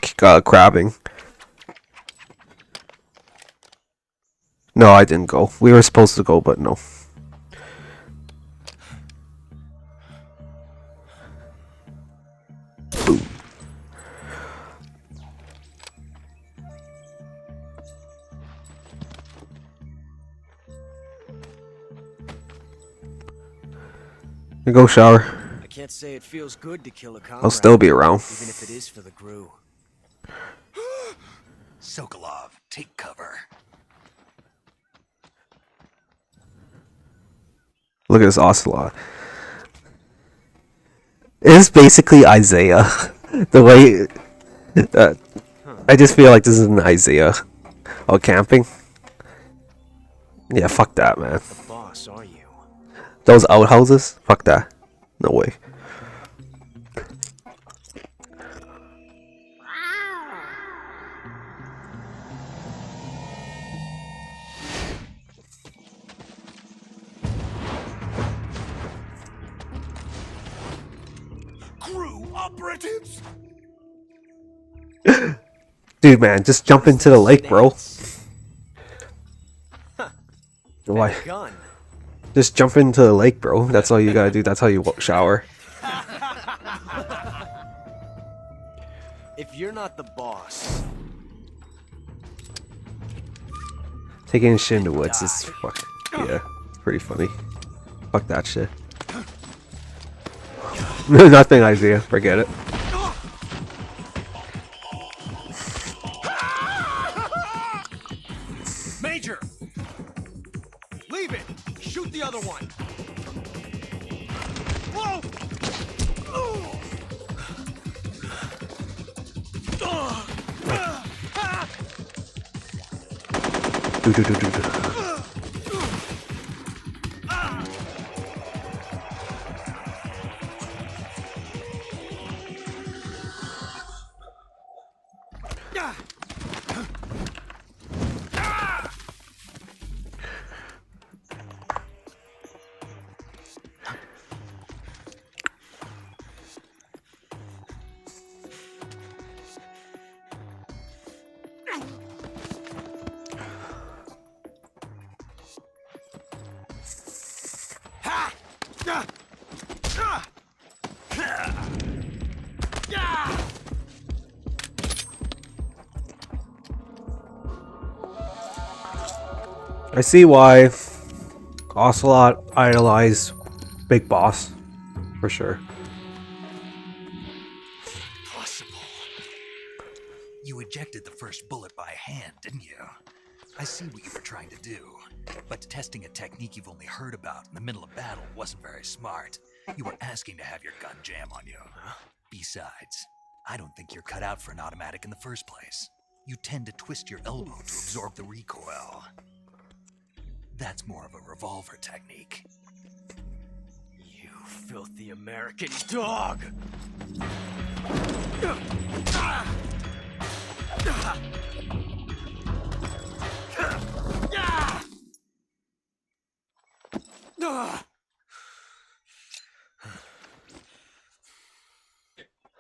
crabbing. No, I didn't go. We were supposed to go, but no. Go shower. I can't say it feels good to kill a comrade. I'll still be around. Even if it is for the GRU. Sokolov, take cover. Look at this Ocelot. It's basically Isaiah. The way... I just feel like this is an Isaiah. Oh, camping? Yeah, fuck that, man. The boss, are you? Those outhouses? Fuck that. No way. operatives! Dude, man, just jump into the lake, bro. Why? Gun. Just jump into the lake, bro. That's all you gotta do. That's how you shower. If you're not the boss, Taking shit in the woods is fuck. Yeah, it's pretty funny. Fuck that shit. Nothing, Isaiah. Forget it. Major, leave it. Shoot the other one. Whoa! Do. I see why Ocelot idolized Big Boss, for sure. Possible. You ejected the first bullet by hand, didn't you? I see what you were trying to do, but testing a technique you've only heard about in the middle of battle wasn't very smart. You were asking to have your gun jam on you. Besides, I don't think you're cut out for an automatic in the first place. You tend to twist your elbow to absorb the recoil. That's more of a revolver technique. You filthy American dog!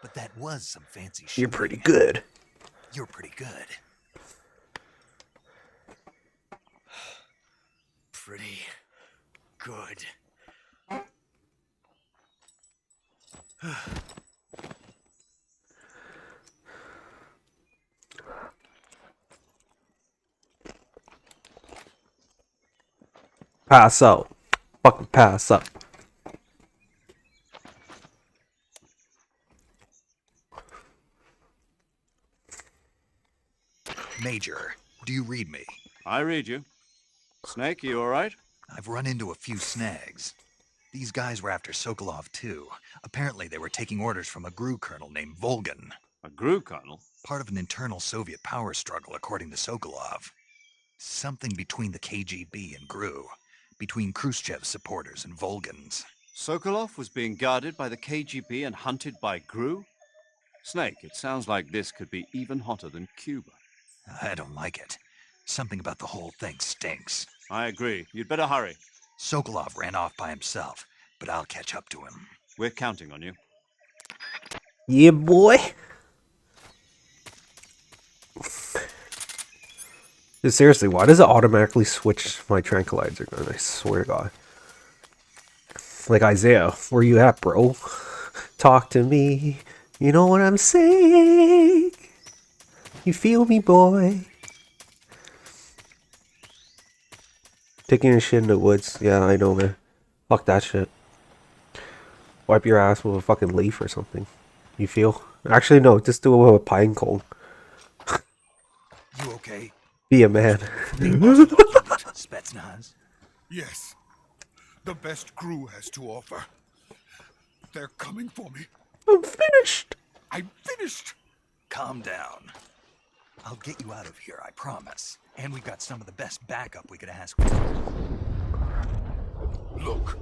But that was some fancy shit. You're pretty good. You're pretty good. Pretty good. Pass out. Fucking pass up. Major, do you read me? I read you. Snake, you alright? I've run into a few snags. These guys were after Sokolov too. Apparently they were taking orders from a GRU colonel named Volgan. A GRU colonel? Part of an internal Soviet power struggle, according to Sokolov. Something between the KGB and GRU. Between Khrushchev's supporters and Volgan's. Sokolov was being guarded by the KGB and hunted by GRU? Snake, it sounds like this could be even hotter than Cuba. I don't like it. Something about the whole thing stinks. I agree. You'd better hurry. Sokolov ran off by himself, but I'll catch up to him. We're counting on you. Yeah, boy. Dude, seriously, why does it automatically switch my tranquilizer gun? I swear to God. Like, Isaiah, where you at, bro? Talk to me. You know what I'm saying? You feel me, boy? Taking a shit in the woods. Yeah, I know, man. Fuck that shit. Wipe your ass with a fucking leaf or something. You feel? Actually, no. Just do it with a pine cone. You okay? Be a man. Spetsnaz? Yes. The best GRU has to offer. They're coming for me. I'm finished. I'm finished. Calm down. I'll get you out of here, I promise. And we've got some of the best backup we could ask for. Look.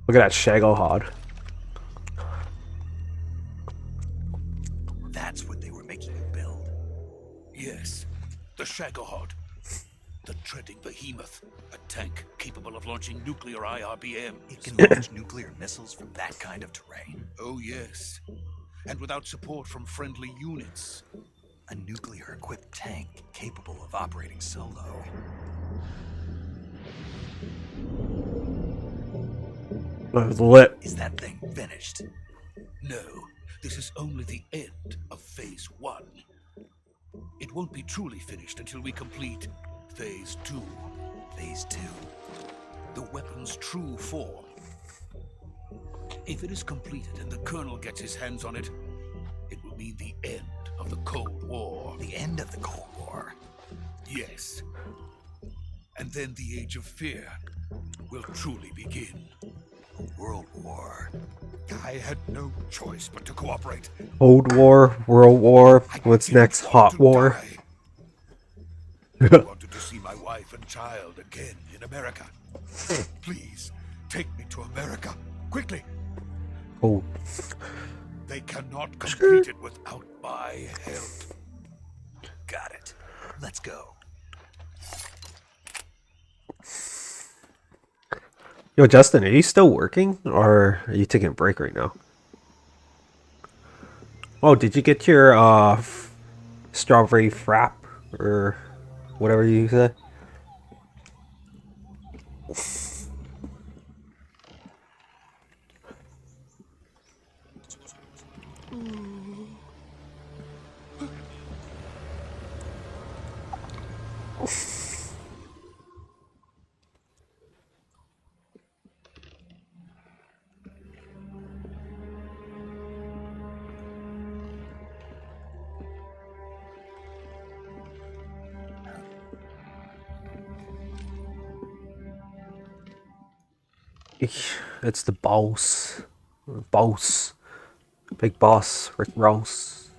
Look at that Shagohod. That's what they were making you build. Yes. The Shagohod. The treading behemoth. A tank capable of launching nuclear IRBM. It can launch nuclear missiles from that kind of terrain. Oh, yes. And without support from friendly units. A nuclear-equipped tank capable of operating solo. Lit. Is that thing finished? No, this is only the end of Phase 1. It won't be truly finished until we complete Phase 2. Phase 2. The weapon's true form. If it is completed and the Colonel gets his hands on it, it will mean the end of the Cold War. The end of the Cold War? Yes. And then the Age of Fear will truly begin. A world war. I had no choice but to cooperate. Cold War, World War, what's next? Hot War. I wanted to see my wife and child again in America. Please, take me to America, quickly. Oh. They cannot complete it without my help. Got it. Let's go. Yo, Justin, are you still working, or are you taking a break right now? Oh, did you get your strawberry frap or whatever you said? It's the boss. Boss. Big boss, Rick Ross.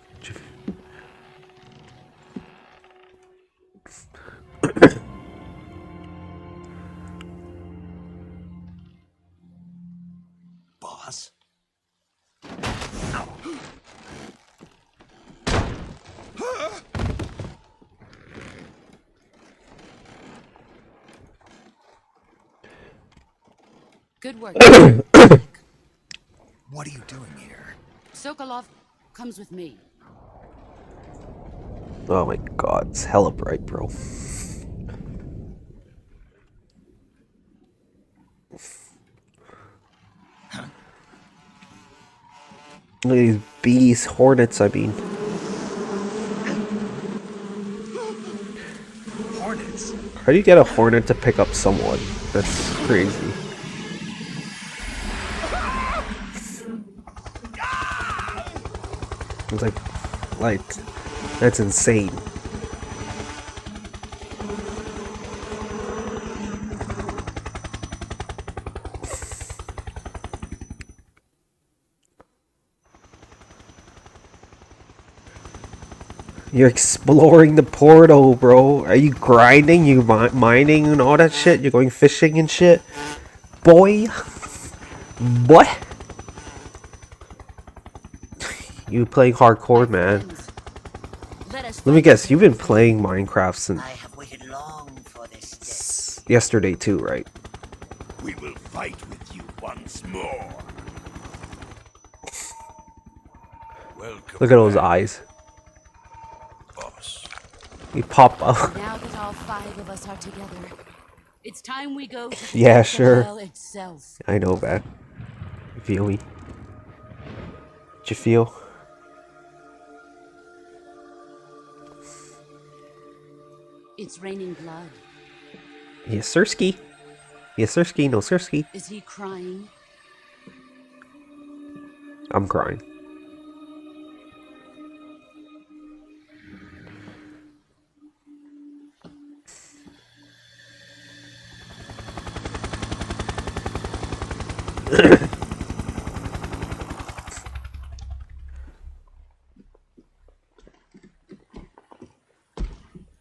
Boss? Good work. What are you doing here? Sokolov comes with me. Oh my god, it's hella bright, bro. Look at these bees, hornets, I mean. Hornets? How do you get a hornet to pick up someone? That's crazy. It's like, that's insane. You're exploring the portal, bro. Are you grinding? You mining and all that shit? You're going fishing and shit? Boy? What? You playing hardcore, man. Let me guess, you've been playing Minecraft since I have waited long for this day. yesterday too, right? We will fight with you once more. Welcome. Look at those eyes. Boss. You pop up. Now that all 5 of us are together, it's time we go to Yeah, the sure. hell itself. I know, man. You feel me? What you feel? It's raining blood. Yes, sirski. Yes, sirski. No, sirski. Is he crying? I'm crying.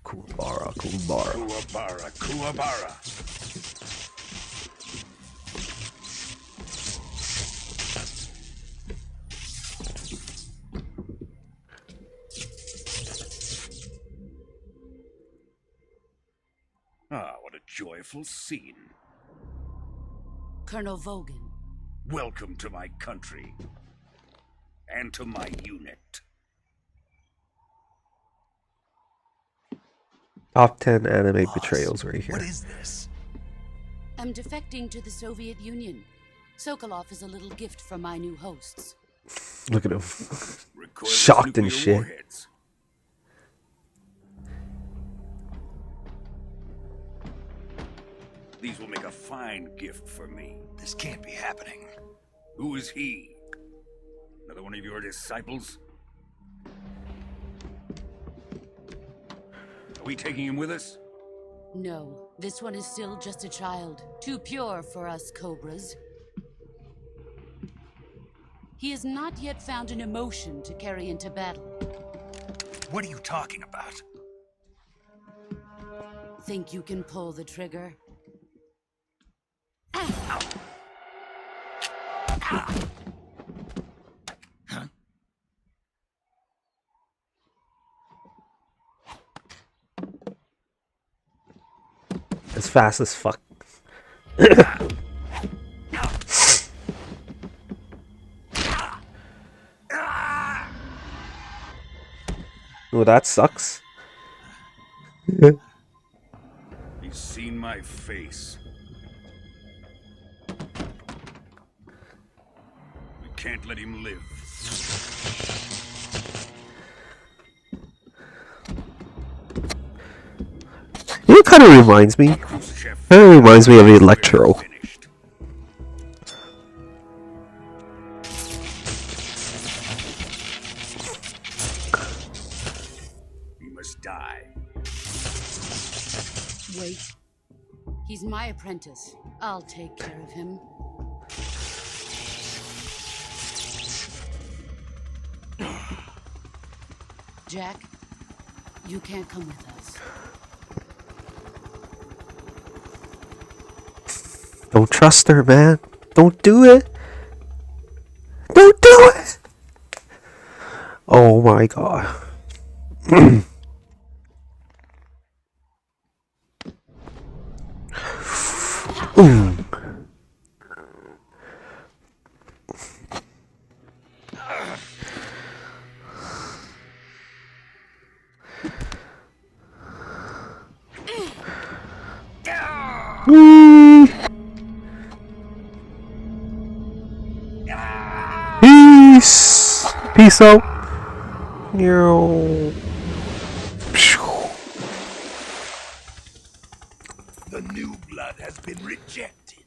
Kuwabara, Kuwabara. Kuwabara, Kuwabara. Ah, what a joyful scene. Colonel Vogan. Welcome to my country. And to my unit. Top 10 anime Boss, betrayals right What here. is this? I'm defecting to the Soviet Union. Sokolov is a little gift from my new hosts. Look at him. Recoilless Shocked and nuclear shit. warheads. These will make a fine gift for me. This can't be happening. Who is he? Another one of your disciples? Are we taking him with us? No, this one is still just a child. Too pure for us Cobras. He has not yet found an emotion to carry into battle. What are you talking about? Think you can pull the trigger? As fast as fuck. Oh, that sucks. He's seen my face. We can't let him live. It kind of reminds me. Kind of reminds me of Electro. Finished. He must die. Wait. He's my apprentice. I'll take care of him. Jack, you can't come with us. Don't trust her, man. Don't do it. Don't do it. Oh my god. Peace. Peace out. Yo. The new blood has been rejected.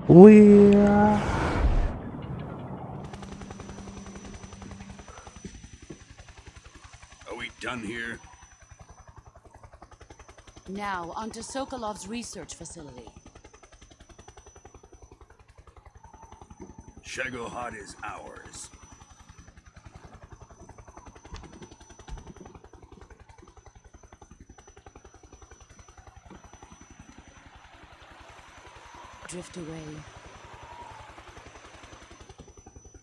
We are... Are we done here? Now, onto Sokolov's research facility. Shagohod is ours. Drift away.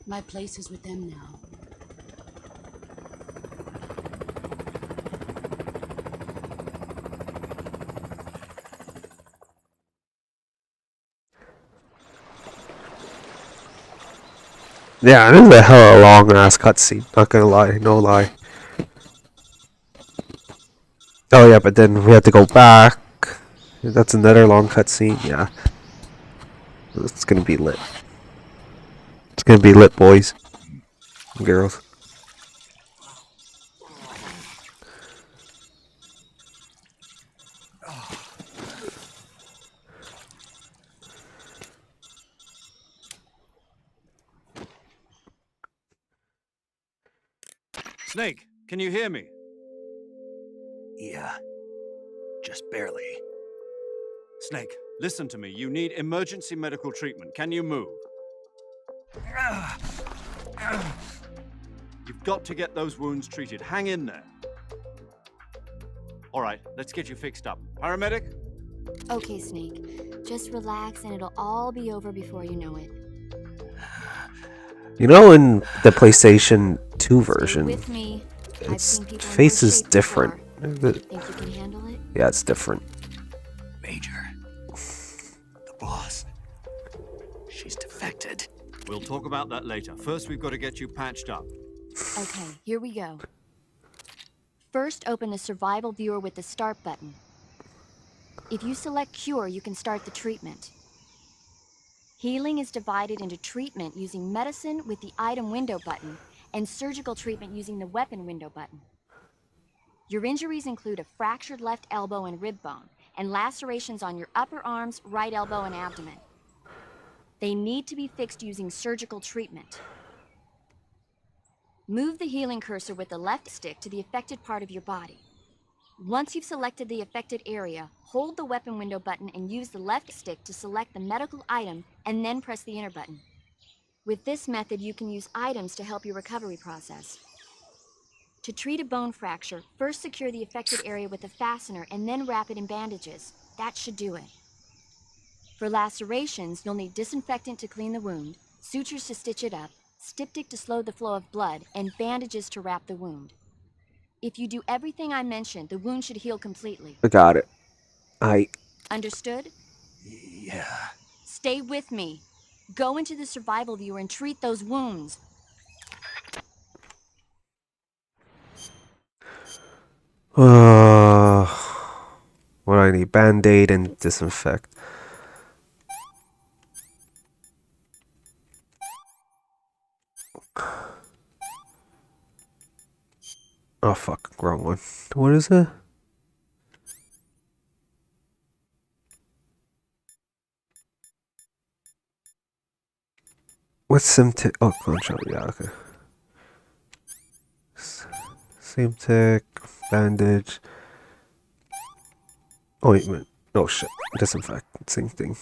My place is with them now. Yeah, this is a hella long ass cutscene. Not gonna lie, no lie. Oh yeah, but then we have to go back. That's another long cutscene. Yeah, it's gonna be lit. It's gonna be lit, boys and girls. Snake, can you hear me? Yeah. Just barely. Snake, listen to me. You need emergency medical treatment. Can you move? You've got to get those wounds treated. Hang in there. All right, let's get you fixed up. Paramedic? Okay, Snake. Just relax and it'll all be over before you know it. You know, in the PlayStation 2 Stay version, with me. I've its seen people in face worse is shape different. before. Think you can handle it? Yeah, it's different. Major. The boss. She's defected. We'll talk about that later. First, we've got to get you patched up. Okay, here we go. First, open the survival viewer with the start button. If you select cure, you can start the treatment. Healing is divided into treatment using medicine with the item window button and surgical treatment using the weapon window button. Your injuries include a fractured left elbow and rib bone, and lacerations on your upper arms, right elbow, and abdomen. They need to be fixed using surgical treatment. Move the healing cursor with the left stick to the affected part of your body. Once you've selected the affected area, hold the weapon window button and use the left stick to select the medical item and then press the enter button. With this method, you can use items to help your recovery process. To treat a bone fracture, first secure the affected area with a fastener and then wrap it in bandages. That should do it. For lacerations, you'll need disinfectant to clean the wound, sutures to stitch it up, styptic to slow the flow of blood, and bandages to wrap the wound. If you do everything I mentioned, the wound should heal completely. I got it. Understood? Yeah. Stay with me. Go into the survival viewer and treat those wounds. What do I need? Band-aid and disinfect. Oh fuck, wrong one. What is it? What's Simtic? Oh, control. Yeah, okay. Simtic, bandage. Oh wait a minute. Oh shit. Disinfect. Same thing.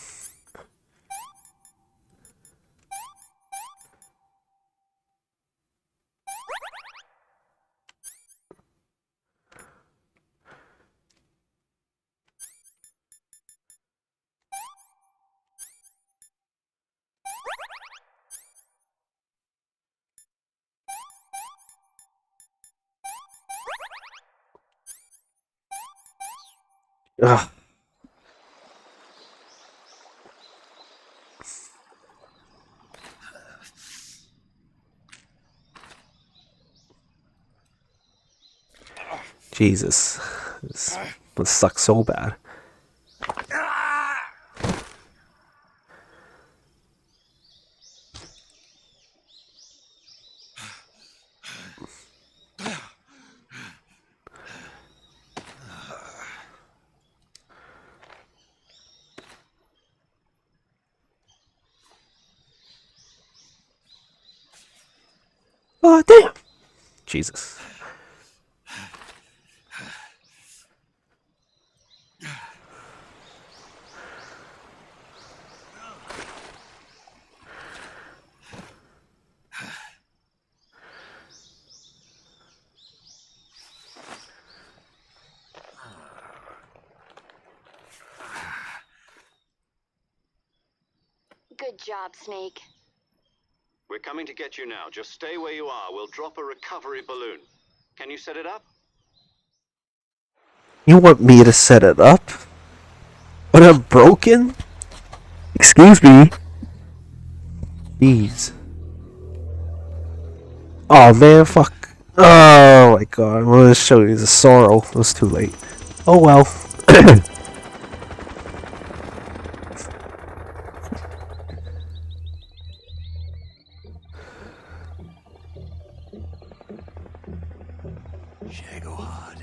Ugh. Jesus. This sucks so bad. Oh damn! Jesus. Good job, Snake. We're coming to get you now. Just stay where you are. We'll drop a recovery balloon. Can you set it up? You want me to set it up? But I'm broken? Excuse me? Jeez. Oh man, fuck. Oh my god, I wanted to show you the sorrow. It was too late. Oh well. Shagohod.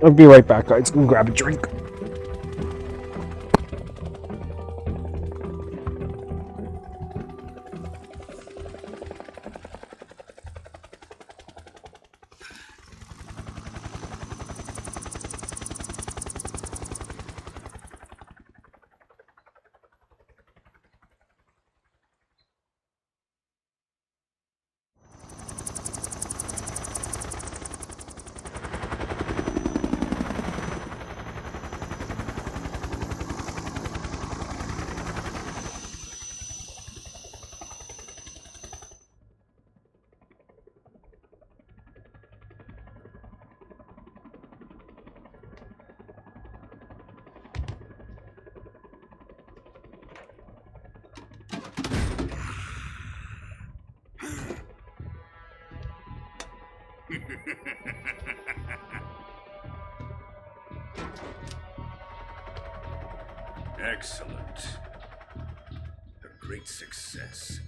I'll be right back, guys. Go grab a drink. Excellent. A great success.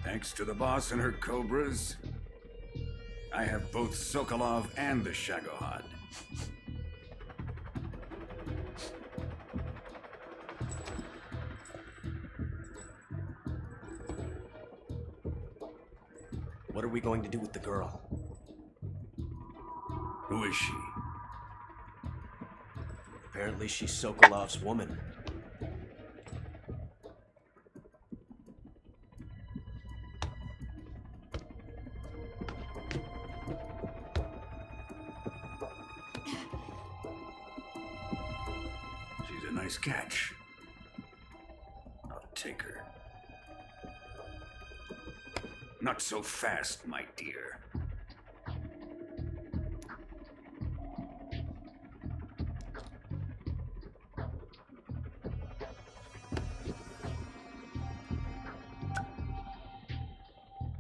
Thanks to the boss and her cobras, I have both Sokolov and the Shagohod. What are we going to do with the girl? Who is she? Apparently she's Sokolov's woman. She's a nice catch. I'll take her. Not so fast, my dear.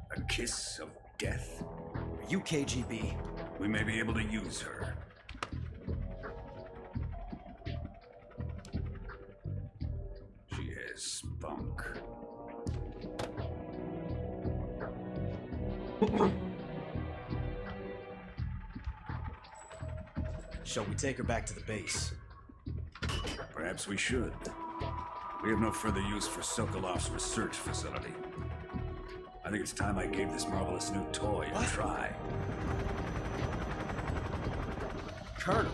A kiss of death? Are you KGB? We may be able to use her. She has spunk. Shall we take her back to the base? Perhaps we should. We have no further use for Sokolov's research facility. I think it's time I gave this marvelous new toy a try. Colonel,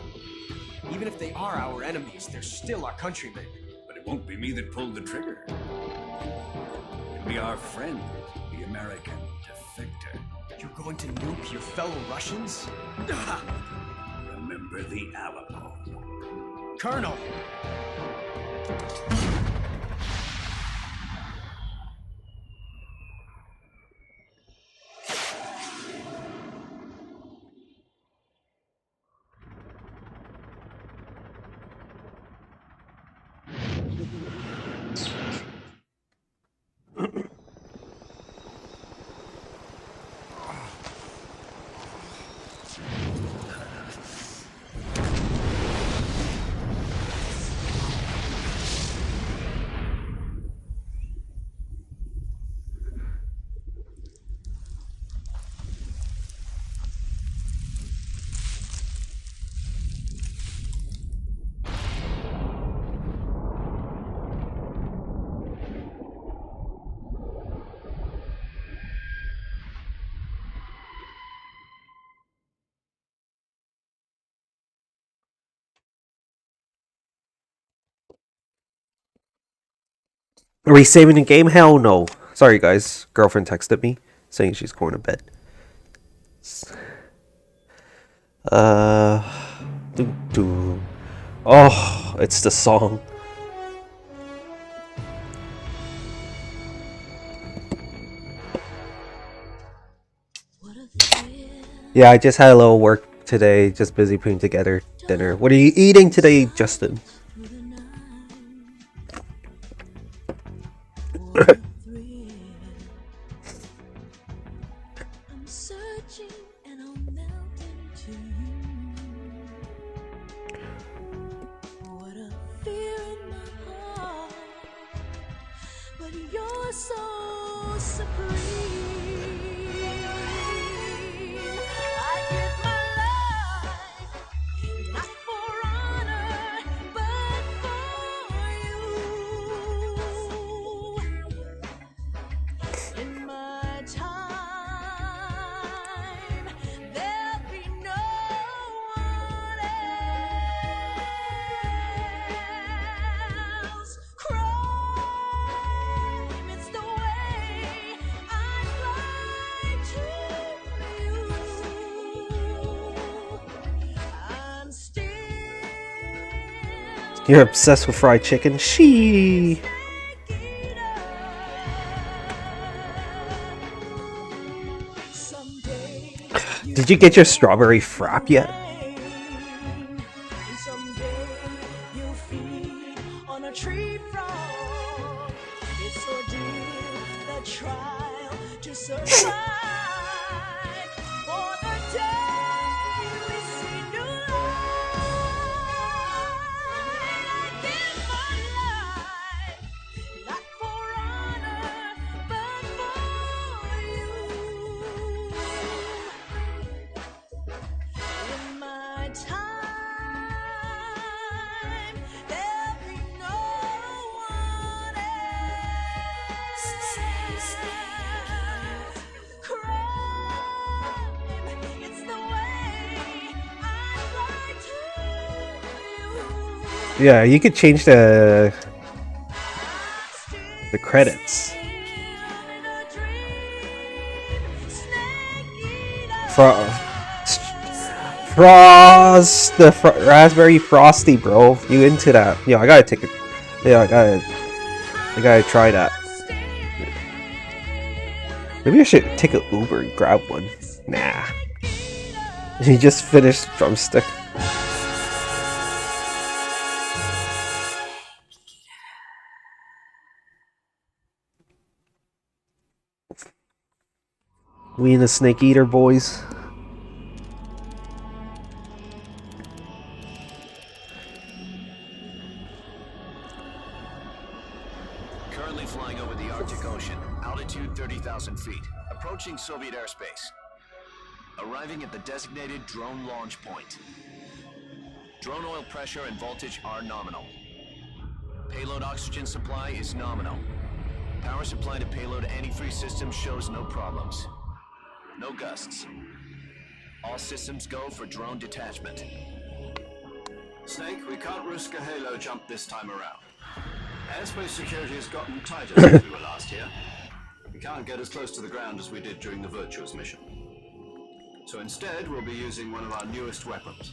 even if they are our enemies, they're still our countrymen. But it won't be me that pulled the trigger. It'll be our friend, the American defector. You're going to nuke your fellow Russians? Remember the Alamo. Colonel! Are we saving the game? Hell no. Sorry guys, girlfriend texted me saying she's going to bed. Oh, it's the song. Yeah, I just had a little work today, just busy putting together dinner. What are you eating today, Justin? You're obsessed with fried chicken? She. Did you get your strawberry frap yet? Yeah, you could change the credits. Frost, the raspberry frosty, bro. You into that? Yeah, I gotta take it. Yeah, I gotta try that. Maybe I should take an Uber and grab one. Nah. He just finished drumstick. We and the snake eater boys. Currently flying over the Arctic Ocean, altitude 30,000 feet, approaching Soviet airspace. Arriving at the designated drone launch point. Drone oil pressure and voltage are nominal. Payload oxygen supply is nominal. Power supply to payload antifreeze system shows no problems. No gusts. All systems go for drone detachment. Snake, we can't risk a halo jump this time around. Airspace security has gotten tighter since we were last here. We can't get as close to the ground as we did during the Virtuous mission. So instead, we'll be using one of our newest weapons.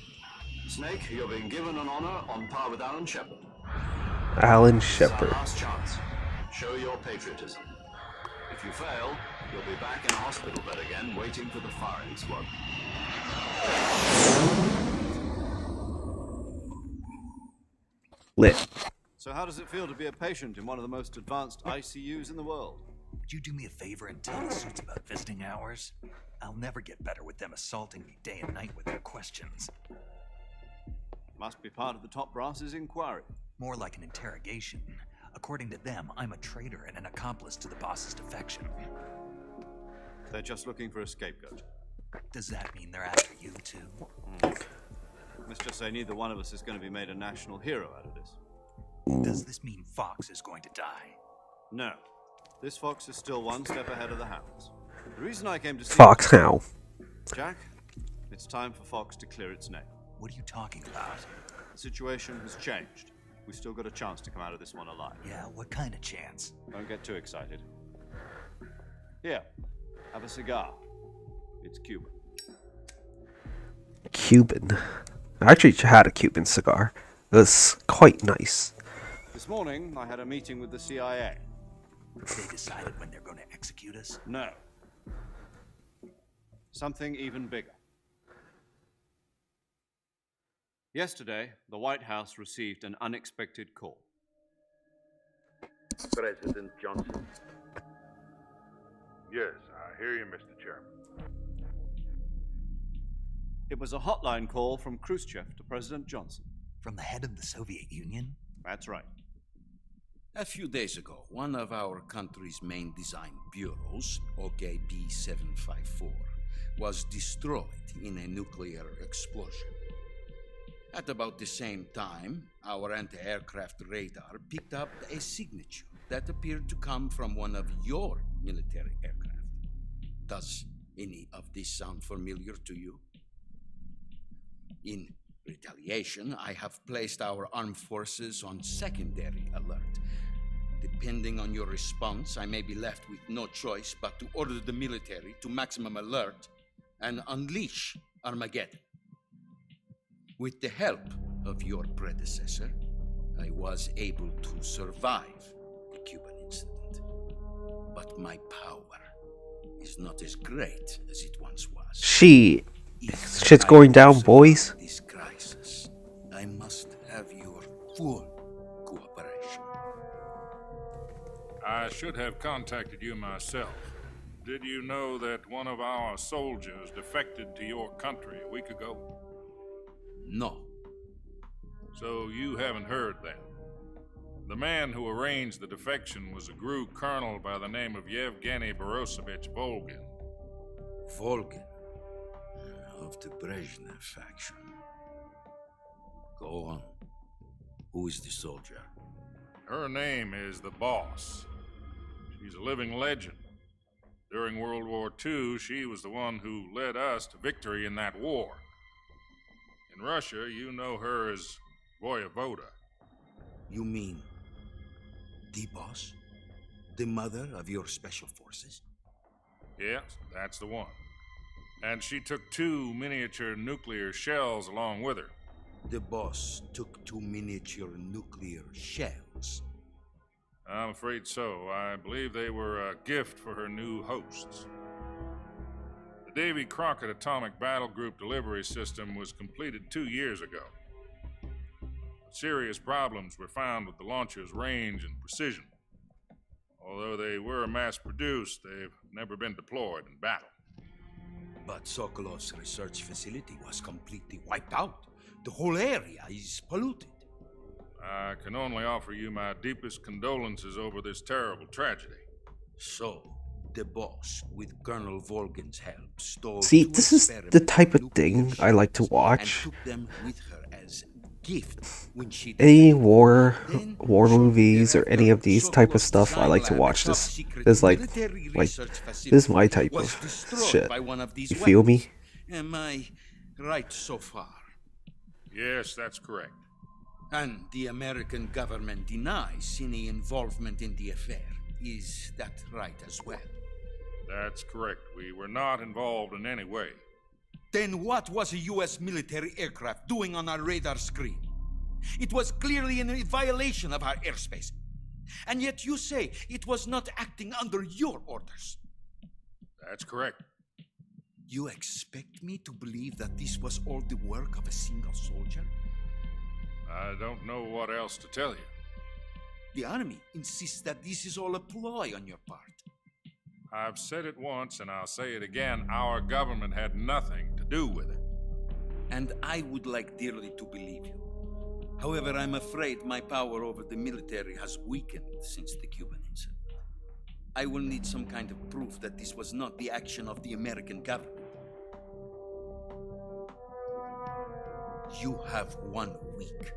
Snake, you're being given an honor on par with Alan Shepard. Alan Shepard. Last chance. Show your patriotism. If you fail, you'll be back in a hospital bed again, waiting for the firing squad. Lit. So how does it feel to be a patient in one of the most advanced ICUs in the world? Would you do me a favor and tell the suits about visiting hours? I'll never get better with them assaulting me day and night with their questions. Must be part of the top brass's inquiry. More like an interrogation. According to them, I'm a traitor and an accomplice to the boss's defection. They're just looking for a scapegoat. Does that mean they're after you too? Let's just say neither one of us is going to be made a national hero out of this. Does this mean Fox is going to die? No. This fox is still one step ahead of the hounds. The reason I came to see Fox how? Jack, it's time for Fox to clear its name. What are you talking about? The situation has changed. We still got a chance to come out of this one alive. Yeah, what kind of chance? Don't get too excited. Here, have a cigar. It's Cuban. Cuban. I actually had a Cuban cigar. It was quite nice. This morning, I had a meeting with the CIA. They decided when they're going to execute us? No. Something even bigger. Yesterday, the White House received an unexpected call. President Johnson. Yes, I hear you, Mr. Chairman. It was a hotline call from Khrushchev to President Johnson. From the head of the Soviet Union? That's right. A few days ago, one of our country's main design bureaus, OKB 754, was destroyed in a nuclear explosion. At about the same time, our anti-aircraft radar picked up a signature that appeared to come from one of your military aircraft. Does any of this sound familiar to you? In retaliation, I have placed our armed forces on secondary alert. Depending on your response, I may be left with no choice but to order the military to maximum alert and unleash Armageddon. With the help of your predecessor, I was able to survive the Cuban incident. But my power is not as great as it once was. Shit's going down, boys. This crisis, I must have your full cooperation. I should have contacted you myself. Did you know that one of our soldiers defected to your country a week ago? No. So you haven't heard then. The man who arranged the defection was a GRU colonel by the name of Yevgeny Borosovich Volgin. Volgin? Of the Brezhnev faction. Go on. Who is the soldier? Her name is the Boss. She's a living legend. During World War II, she was the one who led us to victory in that war. In Russia, you know her as Voyevoda. You mean the Boss? The mother of your special forces? Yes, that's the one. And she took 2 miniature nuclear shells along with her. The Boss took 2 miniature nuclear shells. I'm afraid so. I believe they were a gift for her new hosts. The Davy Crockett Atomic Battle Group delivery system was completed 2 years ago. Serious problems were found with the launcher's range and precision. Although they were mass-produced, they've never been deployed in battle. But Sokolov's research facility was completely wiped out. The whole area is polluted. I can only offer you my deepest condolences over this terrible tragedy. So, the Boss, with Colonel Volgin's help, stole See, 2 this is the type of thing I like to watch. and took them with her as gift when she Any war movies or any of these type of stuff, I like to watch this. It's like this is my type of shit. You feel me? Am I right so far? Yes, that's correct. And the American government denies any involvement in the affair. Is that right as well? That's correct. We were not involved in any way. Then what was a U.S. military aircraft doing on our radar screen? It was clearly in violation of our airspace. And yet you say it was not acting under your orders. That's correct. You expect me to believe that this was all the work of a single soldier? I don't know what else to tell you. The army insists that this is all a ploy on your part. I've said it once and I'll say it again. Our government had nothing to do with it. And I would like dearly to believe you. However, I'm afraid my power over the military has weakened since the Cuban incident. I will need some kind of proof that this was not the action of the American government. You have 1 week.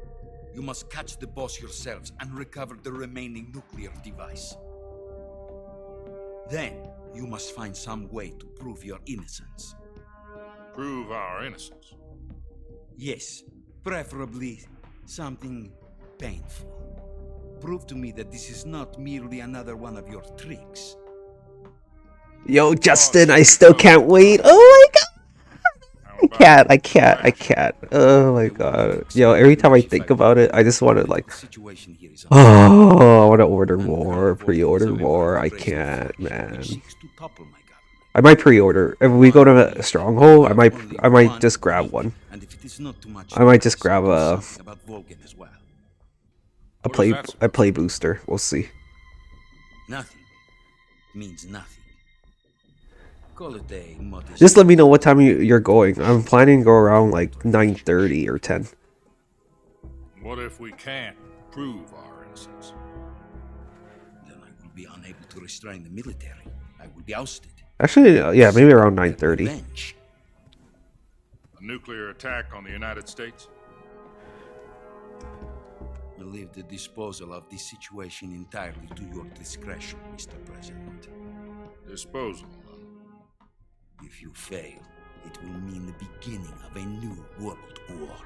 You must catch the Boss yourselves and recover the remaining nuclear device. Then, you must find some way to prove your innocence. Prove our innocence? Yes, preferably something painful. Prove to me that this is not merely another one of your tricks. Yo, Justin, I still can't wait. Oh my god! I can't. Oh my god. Yo, every time I think about it, I just want to like, oh, I want to order more, pre-order more. I can't, man. I might pre-order. If we go to Stronghold, I might just grab one. I might just grab a play booster. We'll see. Nothing means nothing. Call it a modest. Just let me know what time you're going. I'm planning to go around like 9:30 or 10. What if we can't prove our innocence? Then I will be unable to restrain the military. I will be ousted. Actually, yeah, maybe around 9:30. A nuclear attack on the United States? I leave the disposal of this situation entirely to your discretion, Mr. President. Disposal? If you fail, it will mean the beginning of a new world war.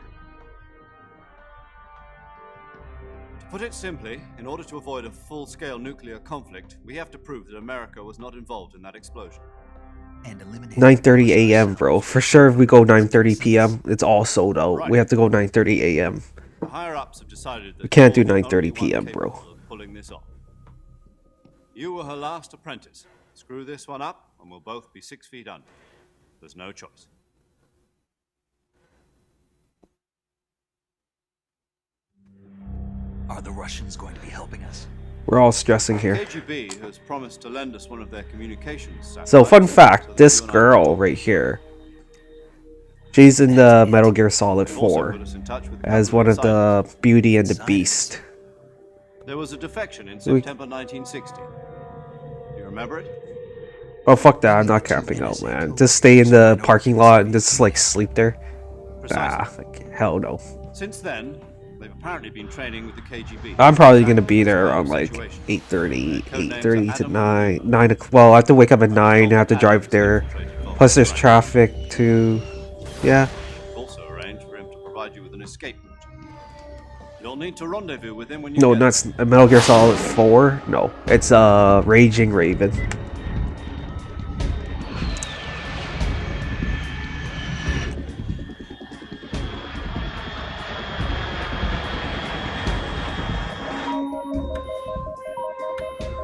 To put it simply, in order to avoid a full-scale nuclear conflict, we have to prove that America was not involved in that explosion. And 9:30 a.m., bro. For sure, if we go 9:30 p.m., it's all sold out. Right. We have to go 9:30 a.m. The higher-ups have decided that We can't do you're the 9:30 only one p.m., capable bro. of pulling this off. You were her last apprentice. Screw this one up, and we'll both be 6 feet under. There's no choice. Are the Russians going to be helping us? We're all stressing here. KGB has promised to lend us one of their communications satellites. So, fun fact, this girl right here, she's in the Metal Gear Solid 4 as one of the Beauty and the Beast. There was a defection in September 1960. Do you remember it? Oh, fuck that, I'm not camping out, man. Just stay in the parking lot and just, like, sleep there. Ah, like, hell no. Since then, they've apparently been training with the KGB. I'm probably gonna be there around like 8:30 to 9 o'clock. Well, I have to wake up at 9. I have to drive there. Plus, there's traffic too. Yeah. Also arranged for him to provide you with an escape route. You'll need to rendezvous with him when you No, get not Metal Gear Solid 4. No, it's Raging Raven.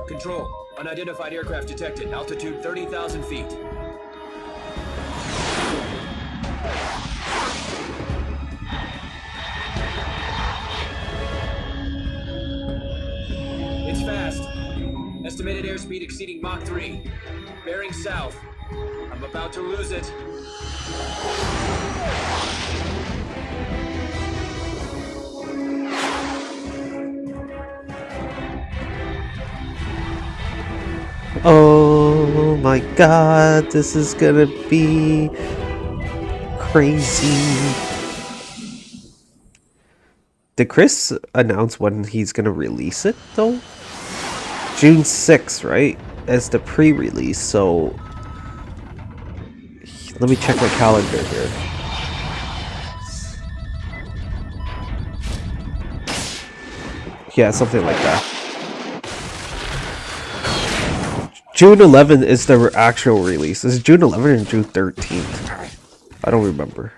Control. Unidentified aircraft detected. Altitude 30,000 feet. It's fast. Estimated airspeed exceeding Mach 3. Bearing south. I'm about to lose it. Oh my god, this is gonna be crazy. Did Chris announce when he's gonna release it though? June 6th, right? As the pre-release, so let me check my calendar here. Yeah, something like that. June 11th is the actual release. Is it June 11th or June 13th? I don't remember.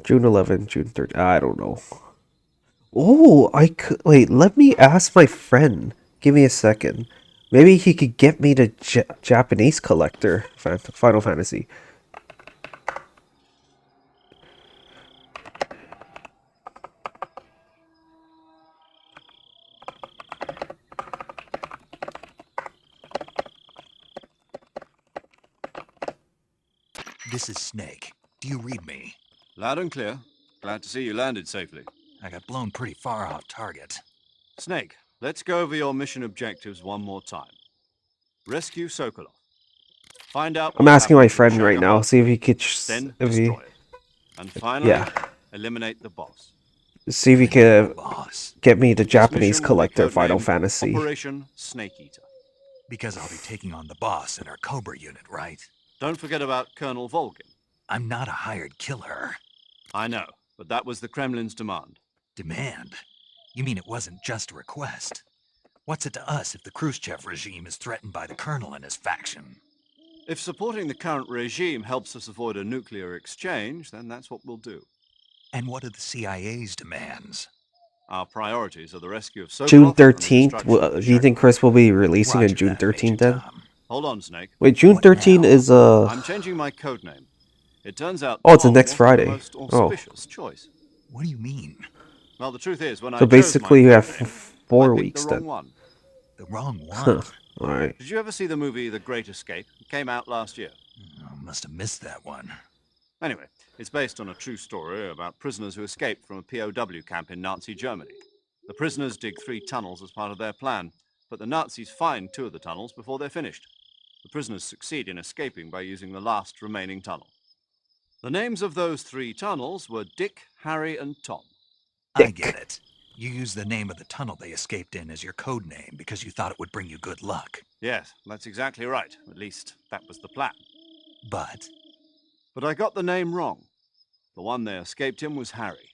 June 11th, June 13th. I don't know. Oh, I could wait. Let me ask my friend. Give me a second. Maybe he could get me the Japanese collector Final Fantasy. This is Snake. Do you read me? Loud and clear. Glad to see you landed safely. I got blown pretty far off target. Snake, let's go over your mission objectives one more time. Rescue Sokolov. Find out. I'm asking my friend right now. See if he could. Then destroy it. And finally, eliminate the boss. See if he could get me the Japanese collector Final Fantasy. Operation Snake Eater. Because I'll be taking on the boss in our Cobra unit, right? Don't forget about Colonel Volgin. I'm not a hired killer. I know, but that was the Kremlin's demand. Demand? You mean it wasn't just a request? What's it to us if the Khrushchev regime is threatened by the Colonel and his faction? If supporting the current regime helps us avoid a nuclear exchange, then that's what we'll do. And what are the CIA's demands? Our priorities are the rescue of Sokolov. June 13th. Do you think Chris will be releasing on June 13th then? Hold on, Snake. Wait, June 13th is I'm changing my code name. It turns out. Oh, it's the next Friday. Most auspicious choice. What do you mean? Well, the truth is, when I so basically, you have 4 weeks the then. One. The wrong one. Huh. All right. Did you ever see the movie The Great Escape? It came out last year. I must have missed that one. Anyway, it's based on a true story about prisoners who escaped from a POW camp in Nazi Germany. The prisoners dig 3 tunnels as part of their plan, but the Nazis find 2 of the tunnels before they're finished. The prisoners succeed in escaping by using the last remaining tunnel. The names of those 3 tunnels were Dick, Harry, and Tom. I get it. You used the name of the tunnel they escaped in as your code name because you thought it would bring you good luck. Yes, that's exactly right. At least, that was the plan. But I got the name wrong. The one they escaped in was Harry.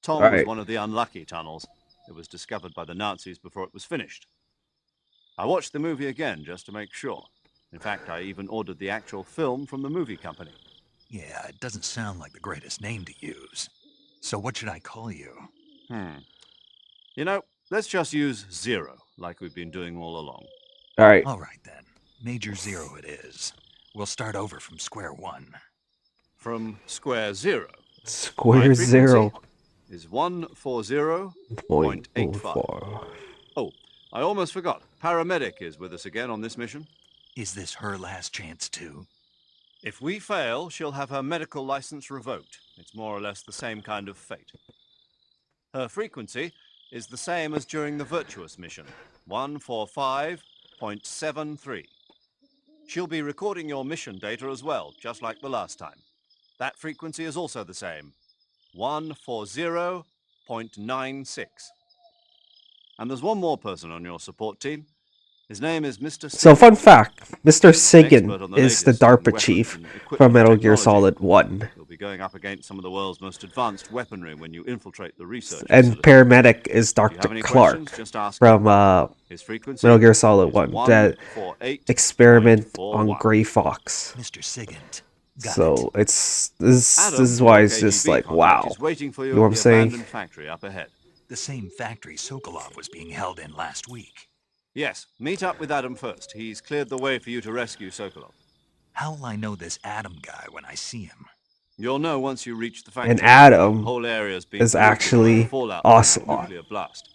Tom was one of the unlucky tunnels. It was discovered by the Nazis before it was finished. I watched the movie again just to make sure. In fact, I even ordered the actual film from the movie company. Yeah, it doesn't sound like the greatest name to use. So what should I call you? You know, let's just use Zero, like we've been doing all along. All right. All right, then. Major Zero it is. We'll start over from square one. From square zero. Square zero. Is 140.85. Oh, I almost forgot. Paramedic is with us again on this mission. Is this her last chance, too? If we fail, she'll have her medical license revoked. It's more or less the same kind of fate. Her frequency is the same as during the Virtuous mission, 145.73. She'll be recording your mission data as well, just like the last time. That frequency is also the same, 140.96. And there's one more person on your support team. His name is Mr. So, Sigan. fun fact, Mr. He's an expert Sigan on the is the latest in DARPA weapons chief and from equipment Metal Gear technology. Solid 1. You'll be going up against some of the world's most advanced weaponry when you infiltrate the research And facility. paramedic is If you have Dr. any Clark questions, just ask from His frequency Metal Gear Solid is 1. That 148.41. experiment on Grey Fox. Mr. Sigint. So it's this Adam, is why your it's just KGB like contact wow. is waiting for You you know what at I'm the saying? abandoned factory up ahead. The same factory Sokolov was being held in last week. Yes, meet up with Adam first. He's cleared the way for you to rescue Sokolov. How will I know this Adam guy when I see him? You'll know once you reach the factory. And Adam The whole area's been is polluted by actually the fallout from that Ocelot. nuclear blast.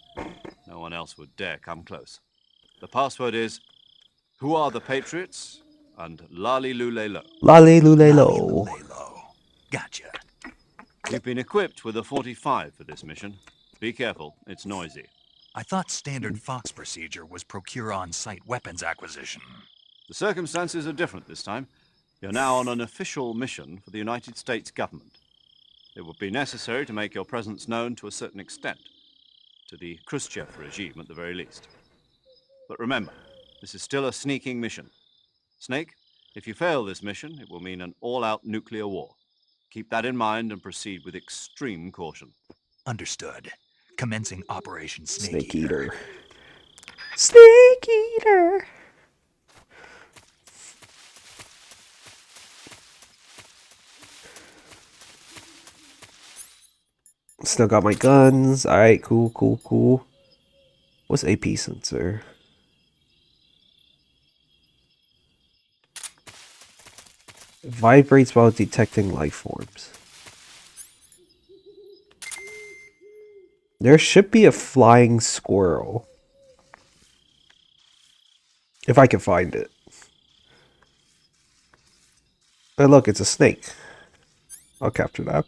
No one else would dare come close. The password is "Who are the Patriots?" and "Lali Lule Lo." Lale Lule Lo. Gotcha. You've been equipped with a 45 for this mission. Be careful, it's noisy. I thought standard Fox procedure was procure on-site weapons acquisition. The circumstances are different this time. You're now on an official mission for the United States government. It would be necessary to make your presence known to a certain extent, to the Khrushchev regime at the very least. But remember, this is still a sneaking mission. Snake, if you fail this mission, it will mean an all-out nuclear war. Keep that in mind and proceed with extreme caution. Understood. Commencing Operation Snake Eater. Snake Eater. Still got my guns. Alright, cool. What's AP sensor? It vibrates while detecting life forms. There should be a flying squirrel. If I can find it. Oh, look, it's a snake. I'll capture that.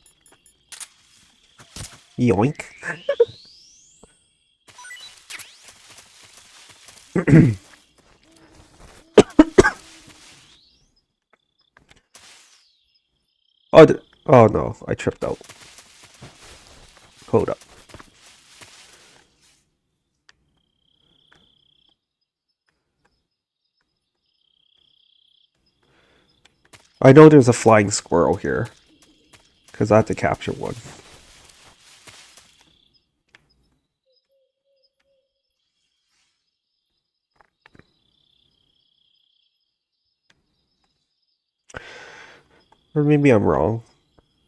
Yoink. Oh no, I tripped out. Hold up. I know there's a flying squirrel here. Because I have to capture one. Or maybe I'm wrong.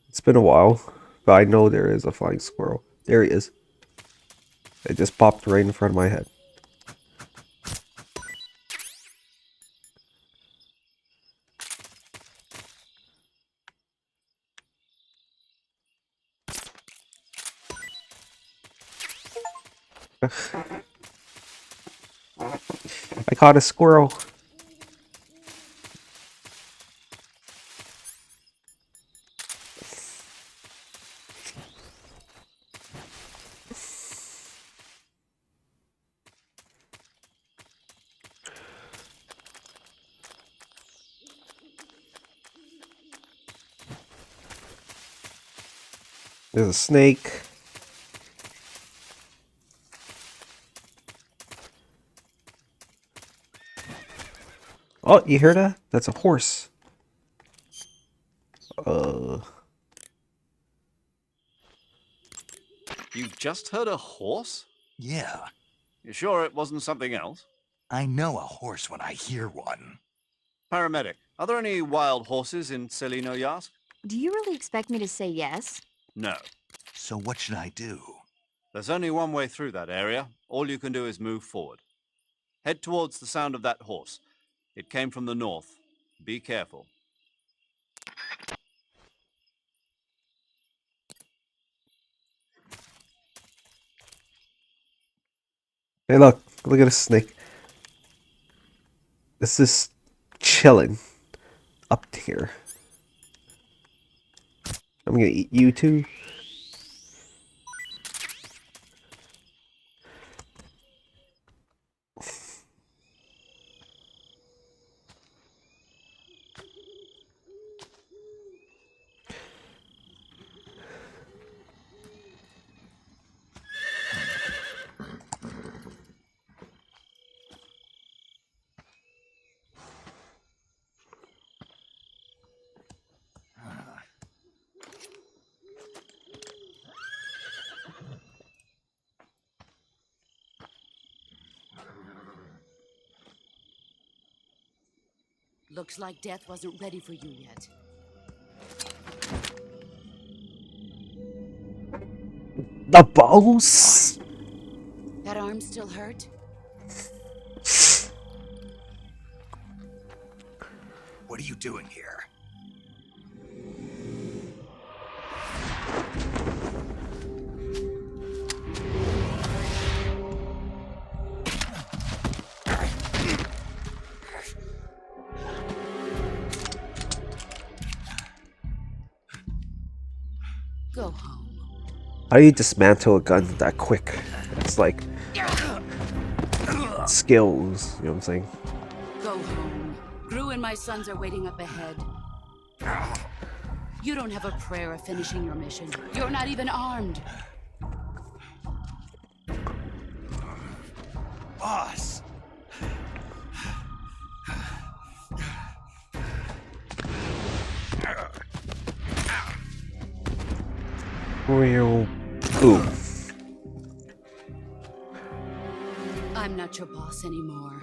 It's been a while. But I know there is a flying squirrel. There he is. It just popped right in front of my head. I caught a squirrel. There's a snake. Oh, you hear that? That's a horse. You just heard a horse? Yeah. You sure it wasn't something else? I know a horse when I hear one. Paramedic, are there any wild horses in Selino Yask? Do you really expect me to say yes? No. So what should I do? There's only one way through that area. All you can do is move forward. Head towards the sound of that horse. It came from the north. Be careful. Hey, look at a snake. This is chilling up here. I'm gonna eat you too. Looks like death wasn't ready for you yet. The boss? That arm still hurt? What are you doing here? Go home. How do you dismantle a gun that quick? It's like skills, you know what I'm saying? Go home. Gru and my sons are waiting up ahead. You don't have a prayer of finishing your mission. You're not even armed. Boss! Real boom. I'm not your boss anymore.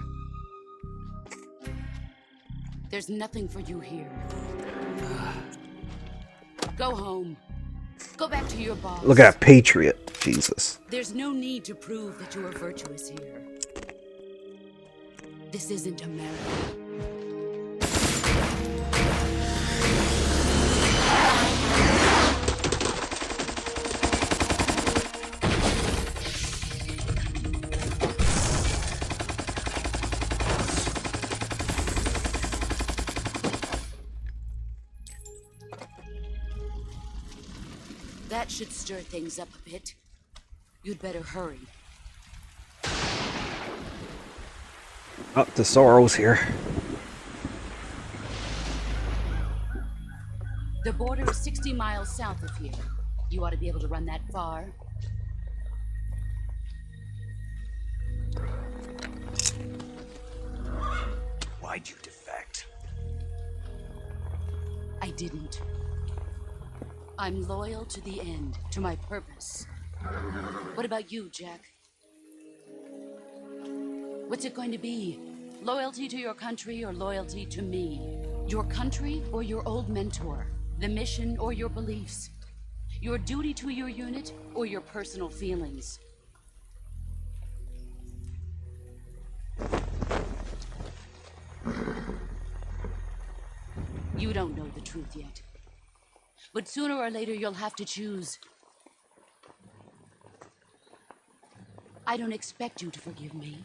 There's nothing for you here. Go home. Go back to your boss. Look at that patriot. Jesus. There's no need to prove that you are virtuous here. This isn't America. That should stir things up a bit. You'd better hurry. Up to Sorrow's here. The border is 60 miles south of here. You ought to be able to run that far. Why'd you defect? I didn't. I'm loyal to the end, to my purpose. What about you, Jack? What's it going to be? Loyalty to your country or loyalty to me? Your country or your old mentor? The mission or your beliefs? Your duty to your unit or your personal feelings? You don't know the truth yet. But sooner or later, you'll have to choose. I don't expect you to forgive me.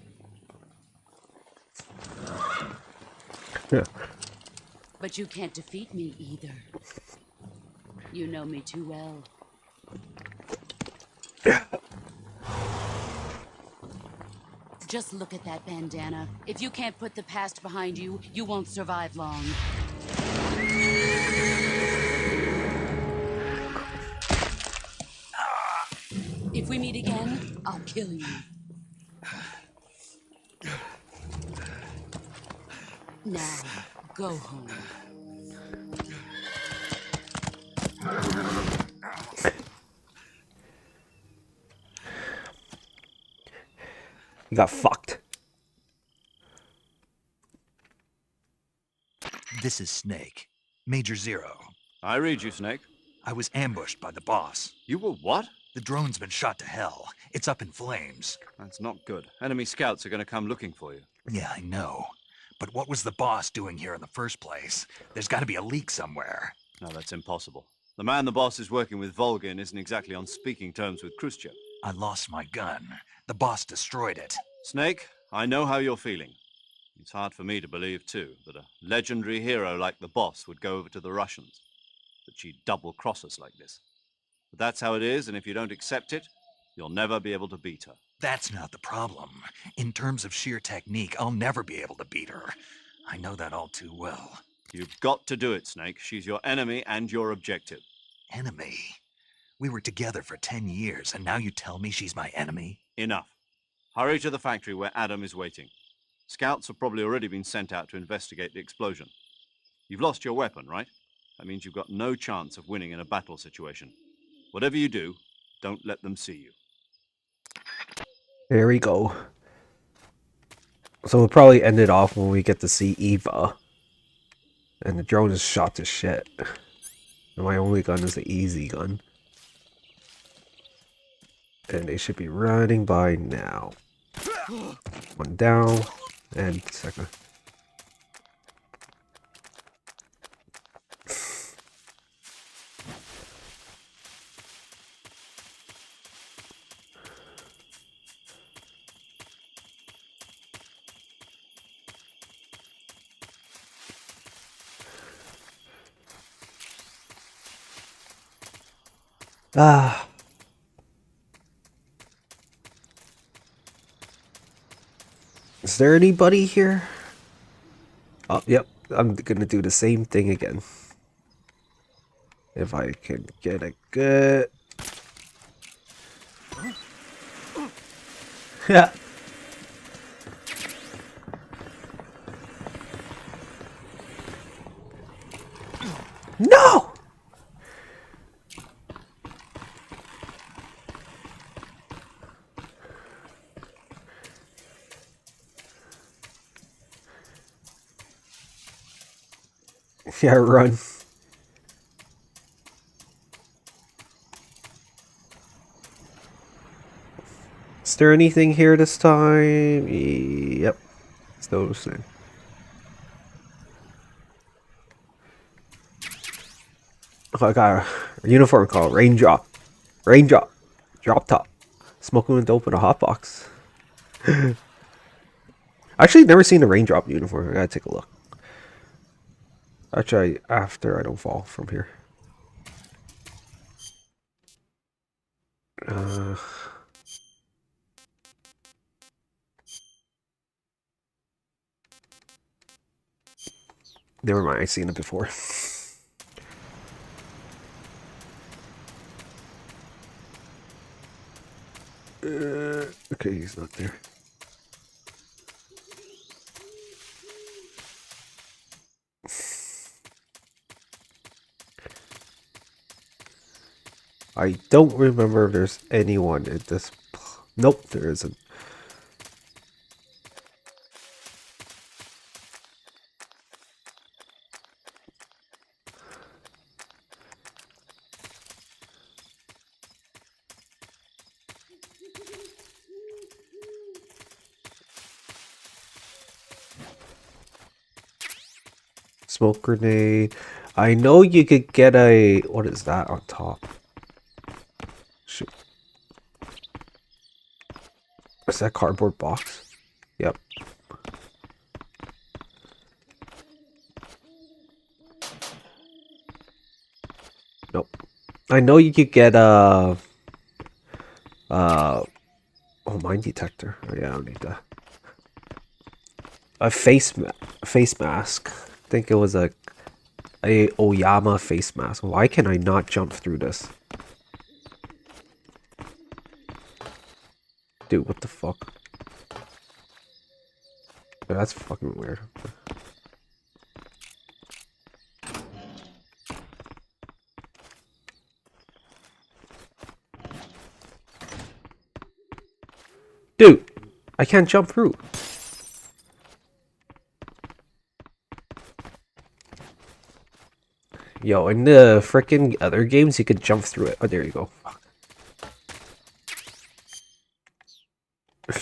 Yeah. But you can't defeat me either. You know me too well. Just look at that bandana. If you can't put the past behind you, you won't survive long. If we meet again, I'll kill you. Now, go home. You got fucked. This is Snake. Major Zero. I read you, Snake. I was ambushed by the boss. You were what? The drone's been shot to hell. It's up in flames. That's not good. Enemy scouts are going to come looking for you. Yeah, I know. But what was the boss doing here in the first place? There's got to be a leak somewhere. No, that's impossible. The man the boss is working with, Volgin, isn't exactly on speaking terms with Khrushchev. I lost my gun. The boss destroyed it. Snake, I know how you're feeling. It's hard for me to believe, too, that a legendary hero like the boss would go over to the Russians. That she'd double-cross us like this. But that's how it is, and if you don't accept it, you'll never be able to beat her. That's not the problem. In terms of sheer technique, I'll never be able to beat her. I know that all too well. You've got to do it, Snake. She's your enemy and your objective. Enemy? We were together for 10 years, and now you tell me she's my enemy? Enough. Hurry to the factory where Adam is waiting. Scouts have probably already been sent out to investigate the explosion. You've lost your weapon, right? That means you've got no chance of winning in a battle situation. Whatever you do, don't let them see you. There we go. So we'll probably end it off when we get to see Eva. And the drone is shot to shit. And my only gun is the easy gun. And they should be running by now. One down. And second. Ah. Is there anybody here? Oh, yep. I'm gonna do the same thing again. If I can get a good... Yeah. No! Yeah, run. Is there anything here this time? Yep. It's those things. Oh, I got a uniform called Raindrop. Raindrop. Drop top. Smoking with dope in a hot box. Actually, never seen a Raindrop uniform. I gotta take a look. Actually, after I don't fall from here. Never mind, I've seen it before. Okay, he's not there. I don't remember if there's anyone at this... Nope, there isn't. Smoke grenade. I know you could get a... What is that on top? Shoot. Is that cardboard box? Yep. Nope. I know you could get a... Oh, mine detector. Oh, yeah, I don't need that. A face mask. I think it was a Oyama face mask. Why can I not jump through this? Dude, what the fuck? Yeah, that's fucking weird. Dude, I can't jump through. Yo, in the frickin' other games, you could jump through it. Oh, there you go. Fuck.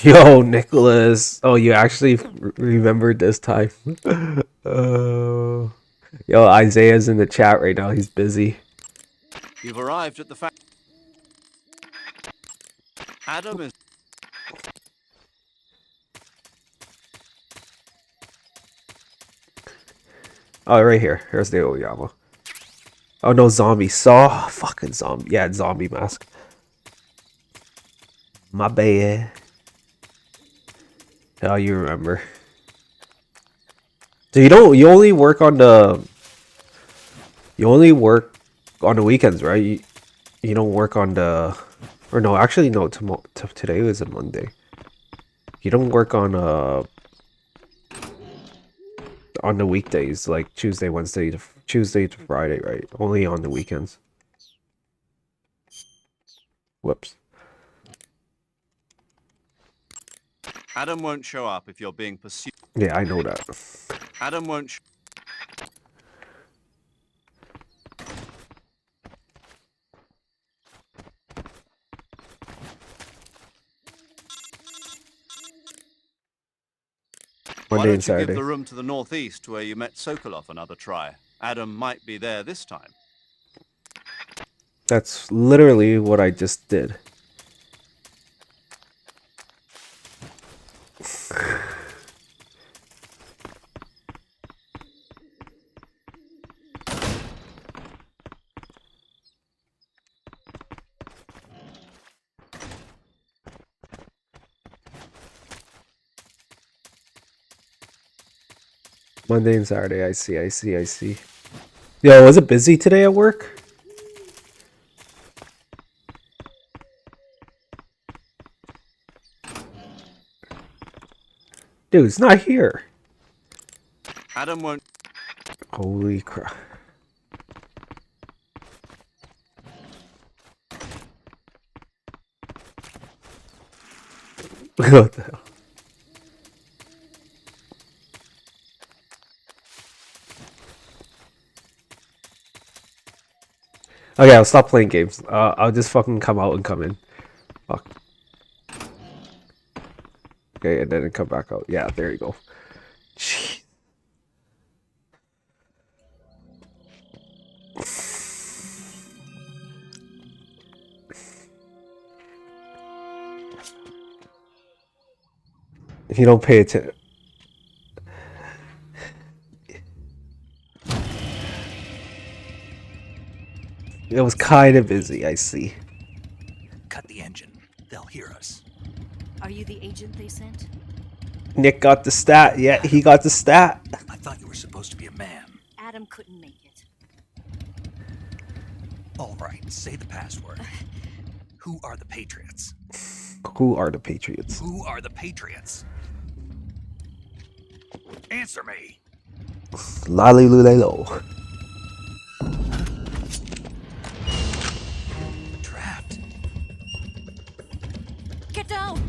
Yo, Nicholas. Oh, you actually remembered this time. Yo, Isaiah's in the chat right now. He's busy. You've arrived at the Adam is... Oh, right here. Here's the Oyama. Oh, no, zombie. Saw. Fucking zombie. Yeah, zombie mask. My bad. Oh, you remember. So you only work on the... You only work on the weekends, right? You don't work on the... Or no, actually, no. Today was a Monday. You don't work on the weekdays, like Tuesday to Friday, right? Only on the weekends. Whoops. Adam won't show up if you're being pursued. Yeah, I know that. Adam won't Why Monday and don't you give Saturday. the room to the northeast where you met Sokolov another try? Adam might be there this time. That's literally what I just did. Monday and Saturday. I see. Yo, was it busy today at work? Dude, it's not here. Adam won't. Holy crap. What the hell? Okay, I'll stop playing games. I'll just fucking come out and come in. Fuck. Okay, and then come back out. Yeah, there you go. Jeez. If you don't pay attention. It was kind of busy, I see. Cut the engine. They'll hear us. Are you the agent they sent? Nick got the stat. Yeah, he got the stat. I thought you were supposed to be a man. Adam couldn't make it. All right, say the password. Who are the Patriots? Who are the Patriots? Who are the Patriots? Answer me. Lolly Lulelo. Trapped. Get down!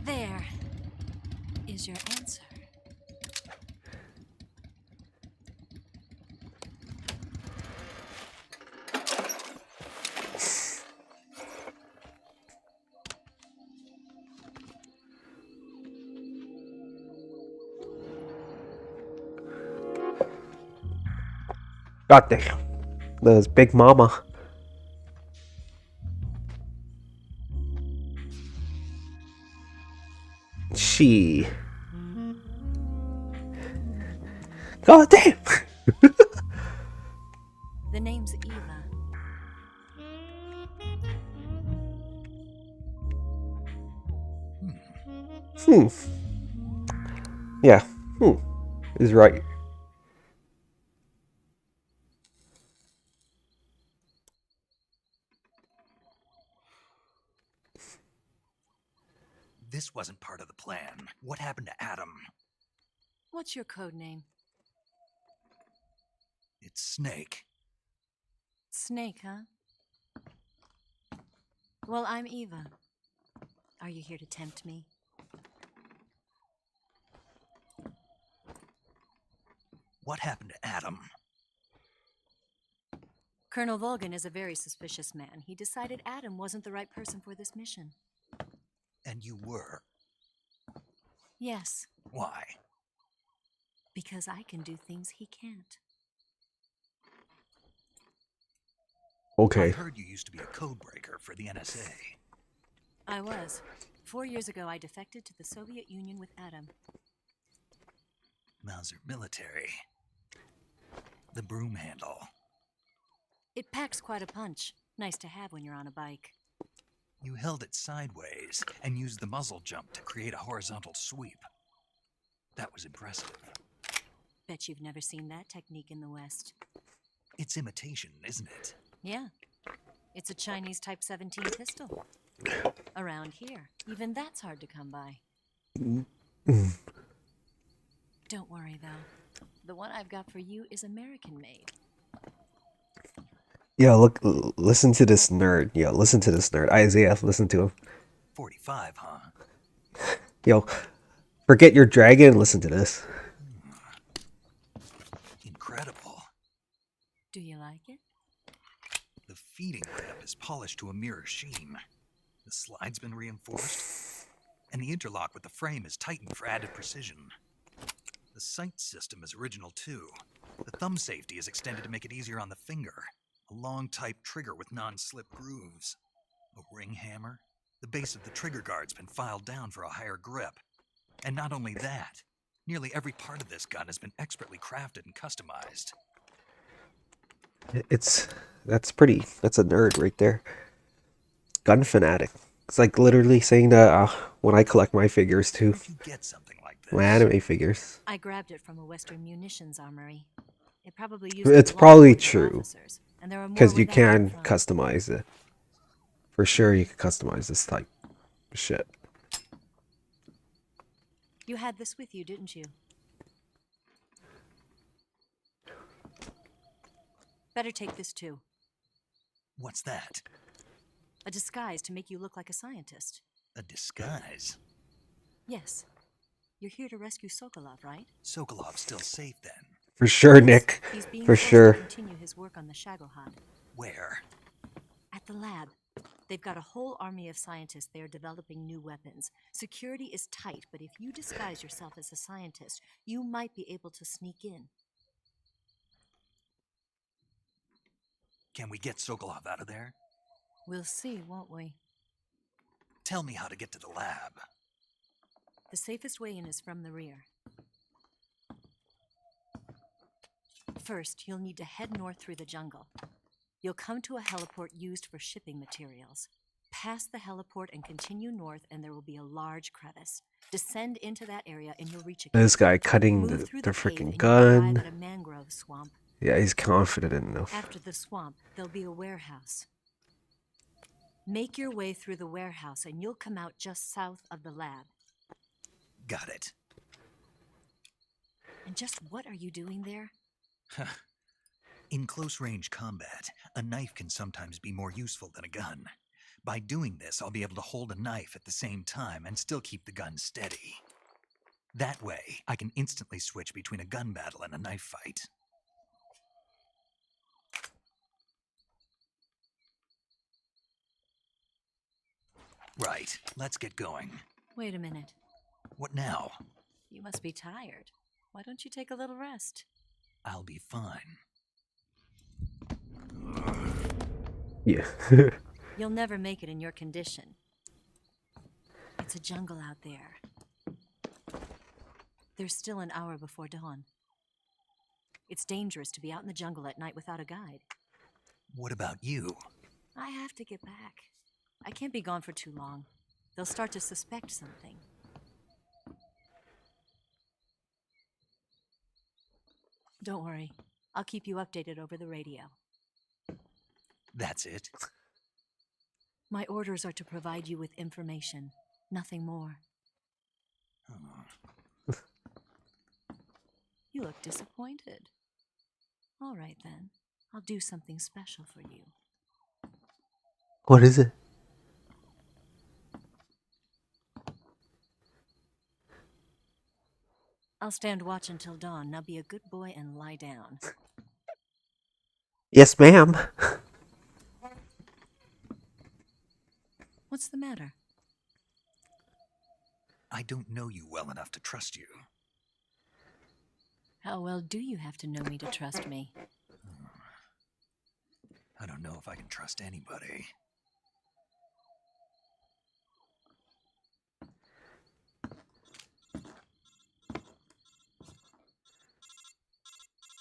There is your answer. God damn. There's Big Mama. She. God damn. The name's Eva. Yeah. Is right. This wasn't part of the plan. What happened to Adam? What's your code name? It's Snake. Snake, huh? Well, I'm Eva. Are you here to tempt me? What happened to Adam? Colonel Volgan is a very suspicious man. He decided Adam wasn't the right person for this mission. And you were. Yes. Why? Because I can do things he can't. Okay. I heard you used to be a codebreaker for the NSA. I was. 4 years ago, I defected to the Soviet Union with Adam. Mauser military. The broom handle. It packs quite a punch. Nice to have when you're on a bike. You held it sideways and used the muzzle jump to create a horizontal sweep. That was impressive. Bet you've never seen that technique in the West. It's imitation, isn't it? Yeah. It's a Chinese Type 17 pistol. Around here, even that's hard to come by. Don't worry, though. The one I've got for you is American made. Yo, look, listen to this nerd. Yo, listen to this nerd. Isaiah, listen to him. 45, huh? Yo, forget your dragon and listen to this. Incredible. Do you like it? The feeding lip is polished to a mirror sheen. The slide's been reinforced, and the interlock with the frame is tightened for added precision. The sight system is original too. The thumb safety is extended to make it easier on the finger. A long type trigger with non-slip grooves. A ring hammer. The base of the trigger guard's been filed down for a higher grip. And not only that, nearly every part of this gun has been expertly crafted and customized. That's a nerd right there. Gun fanatic. It's like literally saying that when I collect my figures too. If you get something like this, my anime figures. I grabbed it from a Western munitions armory. It probably It's probably true. Because you can customize it. For sure you can customize this type of shit. You had this with you, didn't you? Better take this too. What's that? A disguise to make you look like a scientist. A disguise? Yes. You're here to rescue Sokolov, right? Sokolov's still safe then. For sure, Nick. He's being For forced sure. to continue his work on the Shagohod. Where? At the lab. They've got a whole army of scientists there developing new weapons. Security is tight, but if you disguise yourself as a scientist, you might be able to sneak in. Can we get Sokolov out of there? We'll see, won't we? Tell me how to get to the lab. The safest way in is from the rear. First, you'll need to head north through the jungle. You'll come to a heliport used for shipping materials. Pass the heliport and continue north, and there will be a large crevice. Descend into that area, and you'll reach a This guy cutting the freaking gun. at a mangrove swamp. Yeah, he's confident enough. After the swamp, there'll be a warehouse. Make your way through the warehouse, and you'll come out just south of the lab. Got it. And just what are you doing there? In close-range combat, a knife can sometimes be more useful than a gun. By doing this, I'll be able to hold a knife at the same time and still keep the gun steady. That way, I can instantly switch between a gun battle and a knife fight. Right, let's get going. Wait a minute. What now? You must be tired. Why don't you take a little rest? I'll be fine. Yeah. You'll never make it in your condition. It's a jungle out there. There's still an hour before dawn. It's dangerous to be out in the jungle at night without a guide. What about you? I have to get back. I can't be gone for too long. They'll start to suspect something. Don't worry. I'll keep you updated over the radio. That's it? My orders are to provide you with information, nothing more. Oh. You look disappointed. All right then. I'll do something special for you. What is it? I'll stand watch until dawn. Now be a good boy and lie down. Yes, ma'am. What's the matter? I don't know you well enough to trust you. How well do you have to know me to trust me? I don't know if I can trust anybody.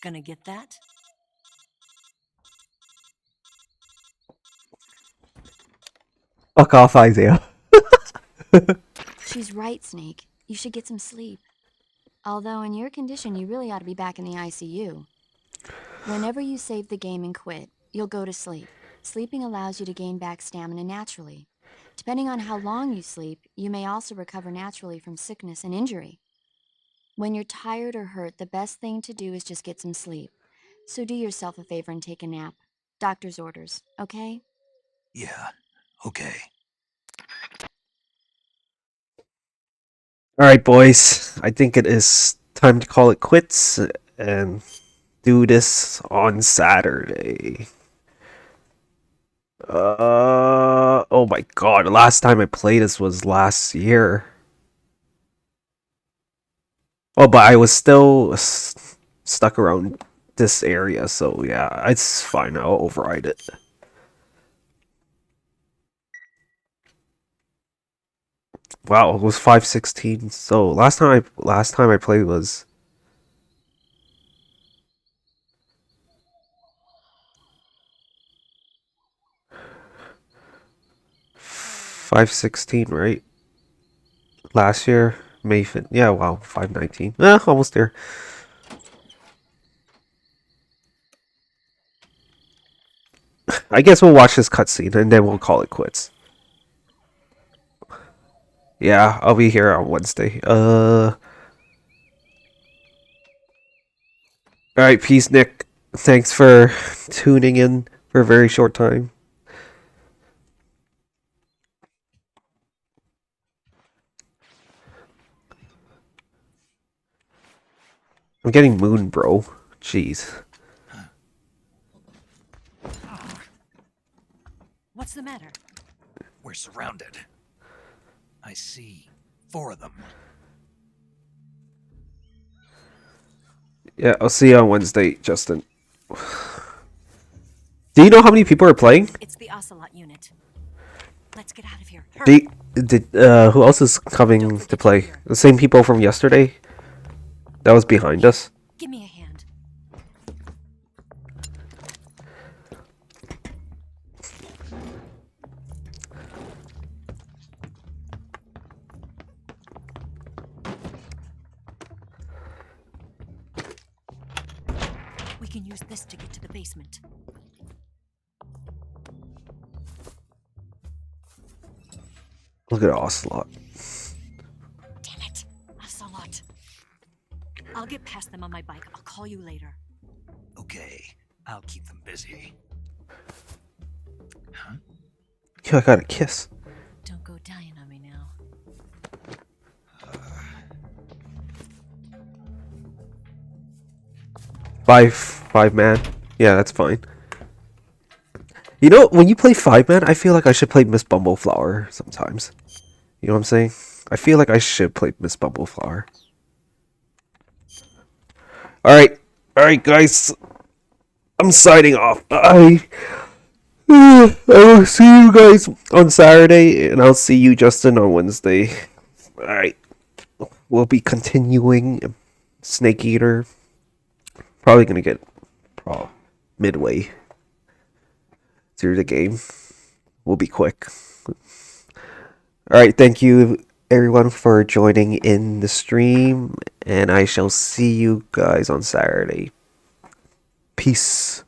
Gonna get that? Fuck off, Isaiah. She's right, Snake. You should get some sleep. Although in your condition, you really ought to be back in the ICU. Whenever you save the game and quit, you'll go to sleep. Sleeping allows you to gain back stamina naturally. Depending on how long you sleep, you may also recover naturally from sickness and injury. When you're tired or hurt, the best thing to do is just get some sleep. So do yourself a favor and take a nap. Doctor's orders, okay? Yeah, okay. Alright, boys. I think it is time to call it quits and do this on Saturday. Oh my god, the last time I played this was last year. Oh, but I was still stuck around this area, so yeah, it's fine. I'll override it. Wow, it was 5:16. So last time I played was 5:16, right? Last year, May 5th. Yeah, wow, 5:19. Almost there. I guess we'll watch this cutscene and then we'll call it quits. Yeah, I'll be here on Wednesday. Alright, peace, Nick. Thanks for tuning in for a very short time. I'm getting moon, bro. Jeez. What's the matter? We're surrounded. I see 4 of them. Yeah, I'll see you on Wednesday, Justin. Do you know how many people are playing? It's the Ocelot unit. Let's get out of here. Hurry. Who else is coming to play? The same people from yesterday? That was behind us. Give me a hand. We can use this to get to the basement. Look at Ocelot. Damn it, Ocelot. I'll get past them on my bike. I'll call you later. Okay, I'll keep them busy. Huh? Yo, I got a kiss. Don't go dying on me now. Five man. Yeah, that's fine. You know, when you play 5-man, I feel like I should play Miss Bumbleflower sometimes. You know what I'm saying? I feel like I should play Miss Bumbleflower. Alright, guys. I'm signing off. I will see you guys on Saturday, and I'll see you, Justin, on Wednesday. Alright. We'll be continuing Snake Eater. Probably gonna get midway through the game. We'll be quick. Alright, thank you everyone for joining in the stream, and I shall see you guys on Saturday. Peace.